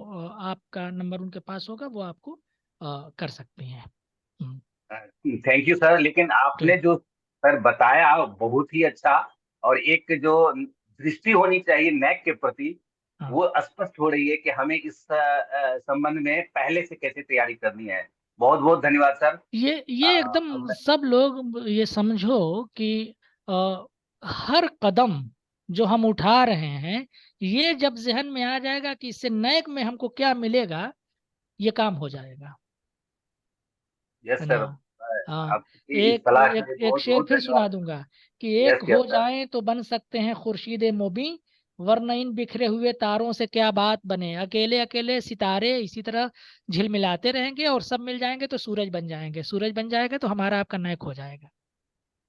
आपका नंबर उनके पास होगा, वो आपको कर सकती हैं। Thank you sir. लेकिन आपने ठीक। जो सर बताया बहुत ही अच्छा, और एक जो दृष्टि होनी चाहिए नैक के प्रति हाँ वो स्पष्ट हो रही है कि हमें इस संबंध में पहले से कैसे तैयारी करनी है। बहुत बहुत धन्यवाद सर। ये एकदम सब लोग ये समझो कि हर कदम जो हम उठा रहे हैं, ये जब जहन में आ जाएगा कि इससे नैक में हमको क्या मिलेगा, ये काम हो जाएगा, यस है ना। सर, हाँ, आपकी इस सलाह के लिए एक बहुत शेर बहुत फिर सुना धन्यवाद। दूंगा कि एक यस हो यस सर। जाएं तो बन सकते हैं खुर्शीद मोबी, वरना इन बिखरे हुए तारों से क्या बात बने, अकेले अकेले सितारे इसी तरह झिलमिलाते रहेंगे और सब मिल जाएंगे तो सूरज बन जाएंगे, सूरज बन जाएगा तो हमारा आपका नायक हो जाएगा।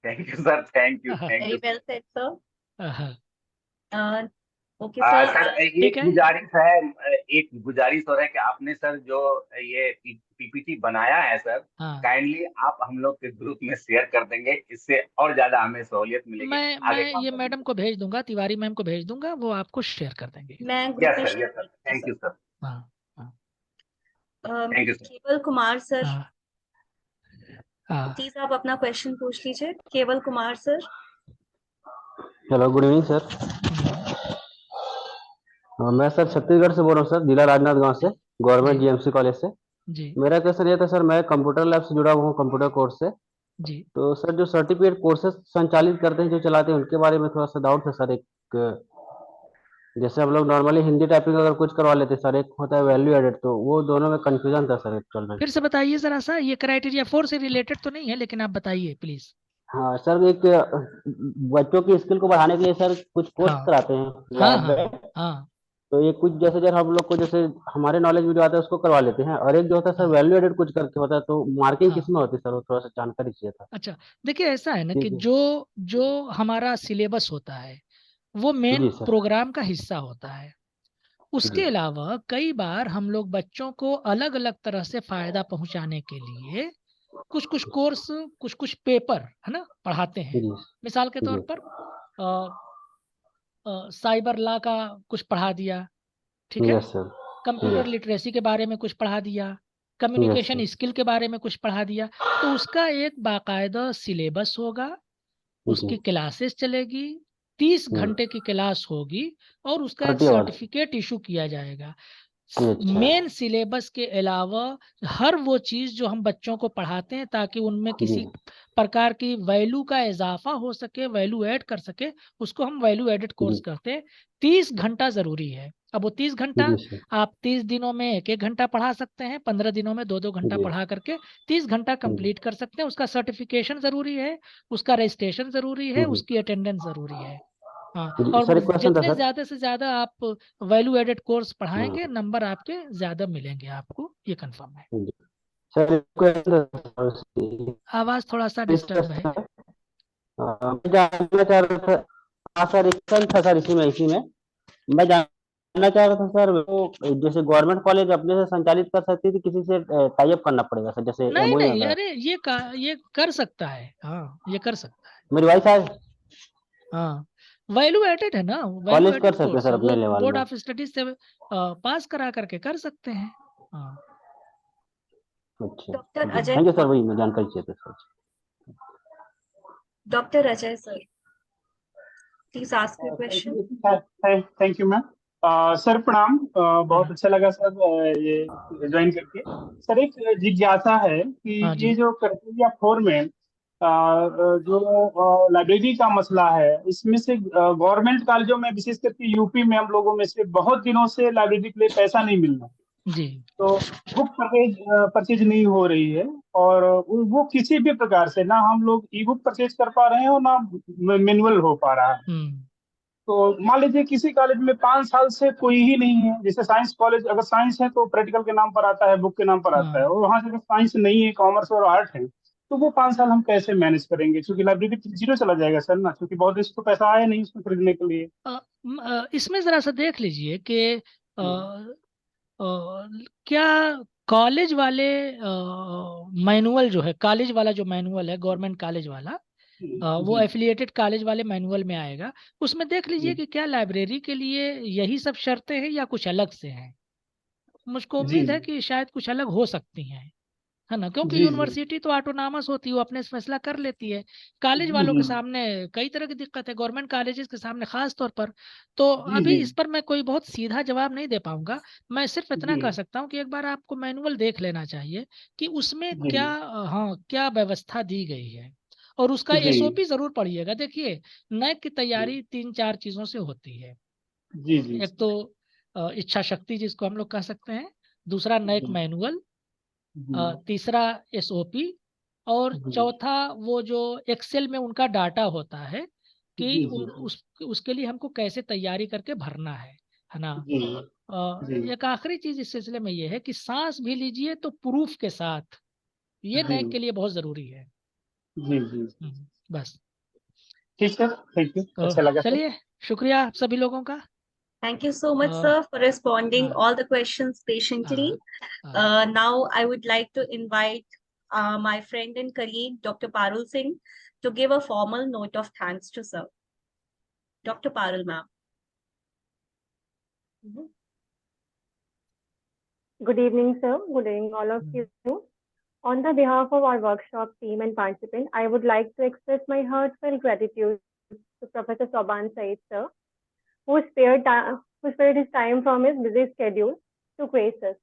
Thank you sir, thank you, thank Very you. well said, sir. हाँ, Okay, sir. सर, ठीक एक है। गुजारिश है, एक गुजारिश हो रहा है कि आपने सर जो ये पीपीटी बनाया है सर, हाँ, काइंडली आप हम लोग के ग्रुप में शेयर कर देंगे, इससे और ज्यादा हमें सहूलियत मिलेगी मैं आगे काम ये करने मैडम में। को भेज दूंगा, तिवारी मैम को भेज दूंगा, वो आपको शेयर कर देंगे। मैं ग्रुप में यस शेयर सर, कर दूंगी, थैंक सर। यू सर, हाँ हाँ थैंक यू सर। केवल कुमार सर, हाँ हाँ प्लीज आप अपना क्वेश्चन पूछ लीजिए। केवल Kumar sir. Hello, good evening sir. मैं सर छत्तीसगढ़ से बोल रहा हूँ सर, जिला राजनांदगांव से, गवर्नमेंट जी जीएमसी कॉलेज से। जी मेरा क्वेश्चन ये था सर, मैं कंप्यूटर लैब से जुड़ा हुआ हूँ, कंप्यूटर कोर्स से। जी तो सर जो सर्टिफिकेट कोर्सेज संचालित करते हैं, जो चलाते हैं, उनके बारे में थोड़ा सा डाउट है सर। एक जैसे हम लोग नॉर्मली हिंदी टाइपिंग अगर कुछ करवा लेते हैं सर, एक होता है वैल्यू एडेड, तो वो दोनों में कंफ्यूजन था सर एक्चुअल में। फिर से बताइए जरा सा, ये क्राइटेरिया 4 से रिलेटेड तो नहीं है, लेकिन आप बताइए प्लीज। हाँ सर, एक बच्चों की स्किल को बढ़ाने के लिए सर कुछ कोर्स हाँ कराते हैं हाँ लैब हाँ में। हाँ तो ये कुछ जैसे जब हम लोग को जैसे हमारे नॉलेज में जो आता है उसको करवा लेते हैं, और एक जो होता है सर हाँ वैल्यू एडेड कुछ करके होता है, तो मार्किंग हाँ। किस में होती है सर, वो थोड़ा सा जानकारी चाहिए था। अच्छा, देखिए ऐसा है ना कि ठीक है। जो जो हमारा सिलेबस होता है वो मेन जी सर। प्रोग्राम का हिस्सा होता है। उसके जी अलावा कई बार हम लोग बच्चों को अलग अलग तरह से फायदा पहुंचाने के लिए कुछ कुछ कोर्स, कुछ कुछ पेपर है ना पढ़ाते हैं। जी मिसाल के तौर जी पर साइबर लॉ का कुछ पढ़ा दिया, ठीक है, yes sir. Computer yes literacy के बारे में कुछ पढ़ा दिया, यस कम्युनिकेशन सर। स्किल के बारे में कुछ पढ़ा दिया। तो उसका एक बाकायदा सिलेबस होगा, जी। उसकी क्लासेस चलेगी, 30 हम्म। घंटे की क्लास होगी और उसका एक 30 आवर्स। सर्टिफिकेट इशू किया जाएगा। जी अच्छा। मेन सिलेबस के अलावा हर वो चीज जो हम बच्चों को पढ़ाते हैं ताकि उनमें जी किसी प्रकार की वैल्यू का इजाफा हो सके, वैल्यू ऐड कर सके, उसको हम वैल्यू एडेड कोर्स जी करते हैं। 30 घंटा जरूरी है। अब वो 30 घंटा जी सर। आप 30 दिनों में 1-1 घंटा पढ़ा सकते हैं, 15 दिनों में 2-2 घंटा जी पढ़ा करके 30 घंटा जी कंप्लीट कर सकते हैं। उसका सर्टिफिकेशन जरूरी है, उसका रजिस्ट्रेशन जरूरी है, जी उसकी अटेंडेंस जरूरी है। हाँ, जी और सर, एक क्वेश्चन था जितने सर। ज्यादा से ज्यादा आप वैल्यू एडेड कोर्स हम्म। पढ़ाएंगे, नंबर आपके ज्यादा मिलेंगे आपको, ये कंफर्म है। जी सर, एक क्वेश्चन था सर। आवाज थोड़ा सा डिस्टर्ब है। मैं जानना चाह रहा था। हाँ सर, एक क्वेश्चन था सर इसी में मैं जानना चाह रहा था सर, वो जैसे गवर्नमेंट कॉलेज अपने से संचालित कर सकती है कि किसी से टाई अप करना पड़ेगा सर, जैसे नहीं एमओयू नहीं, वगैरह। अरे ये कर सकता है, हाँ ये कर सकता है। मेरी वाइफ है। हाँ, वैल्यू एडेड है ना, वैल्यू कॉलेज कर एडेड सकते हैं कोर्स सर है वो, अपने लेवल बोर्ड में। ऑफ स्टडीज से पास करा करके कर सकते हैं। हाँ अच्छा। Dr. जी Ajay thank you sir, Kumar, वही मैं जानकारी चाहिए थी सर। Dr. Ajay sir, please ask your thank question. You, thank you ma'am. Sir प्रणाम। बहुत अच्छा लगा सर ये ज्वाइन करके। सर एक जिज्ञासा है कि हाँ ये जी जो क्राइटेरिया 4 में जो लाइब्रेरी का मसला है, इसमें से गवर्नमेंट कॉलेजों में विशेष करके यूपी में हम लोगों में से बहुत दिनों से लाइब्रेरी के लिए पैसा नहीं मिल रहा, जी तो बुक परचेज नहीं हो रही है, और वो किसी भी प्रकार से ना हम लोग ई बुक परचेज कर पा रहे हैं और ना मैनुअल हो पा रहा है। तो मान लीजिए किसी कॉलेज में 5 साल से कोई ही नहीं है, जैसे साइंस कॉलेज, अगर साइंस है तो प्रैक्टिकल के नाम पर आता है, बुक के नाम पर आता है, और वहां से अगर साइंस नहीं है, कॉमर्स और आर्ट है, तो वो 5 साल हम कैसे मैनेज करेंगे? क्योंकि लाइब्रेरी जीरो चला जाएगा सर ना, क्योंकि बहुत देश को पैसा आया नहीं उसको खरीदने के लिए। इसमें जरा सा देख लीजिए कि क्या कॉलेज वाले मैनुअल जो है, कॉलेज वाला जो मैनुअल है गवर्नमेंट कॉलेज वाला, वो जी एफिलिएटेड कॉलेज वाले मैनुअल में आएगा। उसमें देख लीजिए कि क्या लाइब्रेरी के लिए यही सब शर्तें हैं या कुछ अलग से हैं। मुझको जी उम्मीद है कि शायद कुछ अलग हो सकती हैं, है ना, क्योंकि जी जी यूनिवर्सिटी तो ऑटोनॉमस होती है, वो अपने से फैसला कर लेती है। कॉलेज जी वालों जी के सामने कई तरह की दिक्कत है, गवर्नमेंट कॉलेजेस के सामने खास तौर पर। तो जी अभी जी इस पर मैं कोई बहुत सीधा जवाब नहीं दे पाऊंगा। मैं सिर्फ इतना जी कह सकता हूँ कि एक बार आपको मैनुअल देख लेना चाहिए कि उसमें जी क्या हाँ क्या व्यवस्था दी गई है, और उसका जी एसओपी जरूर पढ़िएगा। देखिए, नैक की तैयारी 3-4 चीजों से होती है। जी जी एक तो इच्छा शक्ति जिसको हम लोग कह सकते हैं, दूसरा नैक जी मैनुअल, जी तीसरा एसओपी, और जी चौथा वो जो एक्सेल में उनका डाटा होता है कि जी जी उसके लिए हमको कैसे तैयारी करके भरना है ना। जी जी एक आखिरी चीज इस सिलसिले में ये है कि सांस भी लीजिए तो प्रूफ के साथ, ये जी नैक के लिए बहुत जरूरी है। जी जी बस। ठीक सर, थैंक यू, तो अच्छा लगा सर। चलिए, शुक्रिया आप सभी लोगों का। Thank you so much, a, sir, for responding हाँ all the questions patiently. हाँ हाँ Now I would like to invite my friend and colleague, Dr. Parul Singh, to give a formal note of thanks to sir. Dr. Parul, ma'am. Good evening, sir. Good evening, all of you. On the behalf of our workshop team and participants, I would like to express my heartfelt gratitude to Professor Soban Said, sir, who spared his time from his busy schedule to grace us.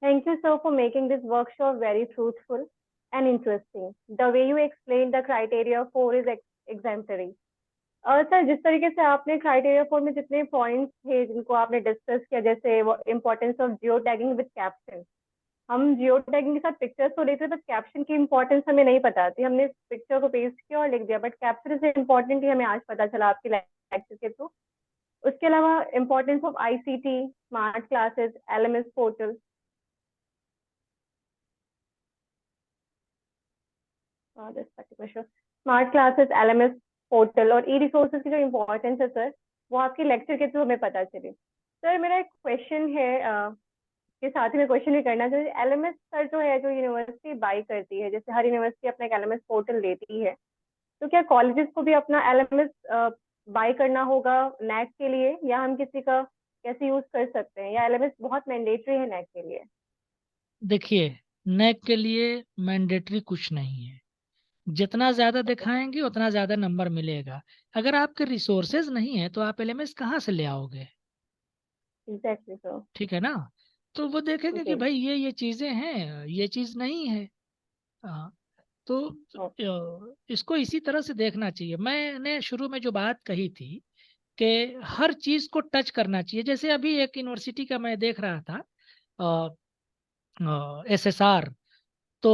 Thank you, sir, for making this workshop very fruitful and interesting. The way you explained the criteria 4 is exemplary. Sir, जिस तरीके से आपने criteria 4 में जितने points थे जिनको आपने discuss किया, जैसे importance of geo tagging with caption, हम जियो टैगिंग के साथ पिक्चर्स तो लेते बट कैप्शन की इम्पोर्टेंस हमें नहीं पता थी। हमने पिक्चर को पेस्ट किया और लिख दिया, बट कैप्शन से इम्पोर्टेंट ही हमें आज पता चला आपके लेक्चर के थ्रू। उसके अलावा importance of ICT, smart classes, LMS portal, smart classes, LMS portal और E-रिसोर्सेज की जो इम्पोर्टेंस है सर, वो आपके लेक्चर के थ्रू हमें पता चली। सर, मेरा एक क्वेश्चन है, के साथ ही मैं क्वेश्चन भी करना चाहिए। LMS सर जो है, जो यूनिवर्सिटी बाई करती है, जैसे हर यूनिवर्सिटी अपना एक LMS पोर्टल देती है, तो क्या कॉलेजेस को भी अपना LMS बाई करना होगा NAC के लिए, या हम किसी का कैसे यूज कर सकते हैं, या LMS बहुत मैंडेटरी है NAC के लिए? देखिए, NAC के लिए मैंडेटरी कुछ नहीं है। जितना ज्यादा दिखाएंगे उतना ज्यादा नंबर मिलेगा। अगर आपके रिसोर्सेज नहीं है तो आप LMS कहाँ से ले आओगे? Exactly sir. ठीक है ना? तो वो देखेंगे कि जी। भाई ये चीजें हैं, ये चीज नहीं है। हाँ, तो इसको इसी तरह से देखना चाहिए। मैंने शुरू में जो बात कही थी कि हर चीज को टच करना चाहिए। जैसे अभी एक यूनिवर्सिटी का मैं देख रहा था, SSR, तो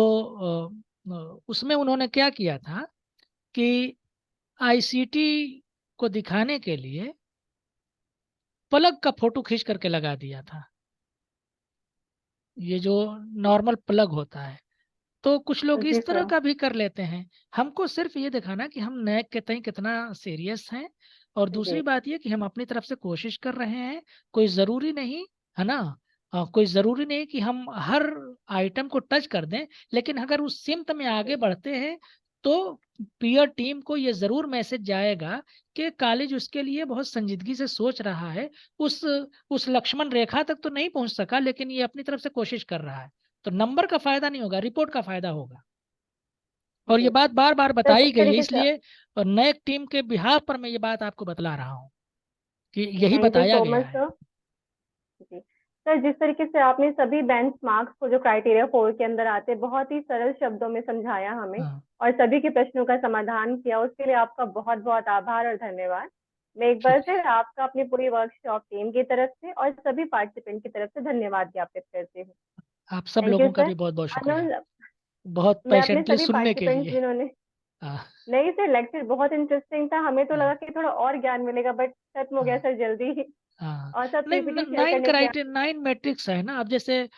उसमें उन्होंने क्या किया था कि ICT को दिखाने के लिए प्लग का फोटो खींच करके लगा दिया था, ये जो नॉर्मल प्लग होता है। तो कुछ लोग जी इस तरह सर। का भी कर लेते हैं। हमको सिर्फ ये दिखाना कि हम NAC के तई कितना सीरियस हैं, और दूसरी जी। बात ये कि हम अपनी तरफ से कोशिश कर रहे हैं। कोई ज़रूरी नहीं है ना, कोई ज़रूरी नहीं कि हम हर आइटम को टच कर दें, लेकिन अगर उस सिमत में आगे बढ़ते हैं तो पीयर टीम को ये ज़रूर मैसेज जाएगा कि कॉलेज उसके लिए बहुत संजीदगी से सोच रहा है। उस लक्ष्मण रेखा तक तो नहीं पहुंच सका, लेकिन ये अपनी तरफ से कोशिश कर रहा है। तो नंबर का फायदा नहीं होगा, रिपोर्ट का फायदा होगा। और ये जी। बात बार बार सर, बताई जिस गई है, तरीके से इसलिए और NAC टीम के बिहाफ पर मैं ये बात आपको बतला रहा हूँ कि यही थैंक यू बताया सो गया मच है। सर। जी सर, जिस तरीके से आपने सभी बेंचमार्क्स को जो क्राइटेरिया 4 के अंदर आते हैं बहुत ही सरल शब्दों में समझाया हमें, हाँ, और सभी के प्रश्नों का समाधान किया, उसके लिए आपका बहुत बहुत आभार और धन्यवाद। मैं एक बार शुक्रिया। फिर आपका अपनी पूरी वर्कशॉप टीम की तरफ से और सभी पार्टिसिपेंट की तरफ से धन्यवाद ज्ञापित करती हूँ। आप सब थैंक यू लोगों का सर। भी बहुत बहुत शुक्रिया, अनुज, बहुत मैं अपने पेशेंटली सभी सुनने के पार्टिसिपेंट्स लिए। जिन्होंने, हाँ, नहीं सर, लेक्चर बहुत इंटरेस्टिंग था, हमें तो हाँ, लगा कि थोड़ा और ज्ञान मिलेगा, बट खत्म हो गया हाँ, सर जल्दी ही। हाँ। और सब नहीं, PPT शेयर करने के लिए 9 मैट्रिक्स है ना। अब जैसे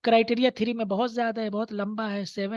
क्राइटेरिया 3 में बहुत ज्यादा है, बहुत लंबा है, 7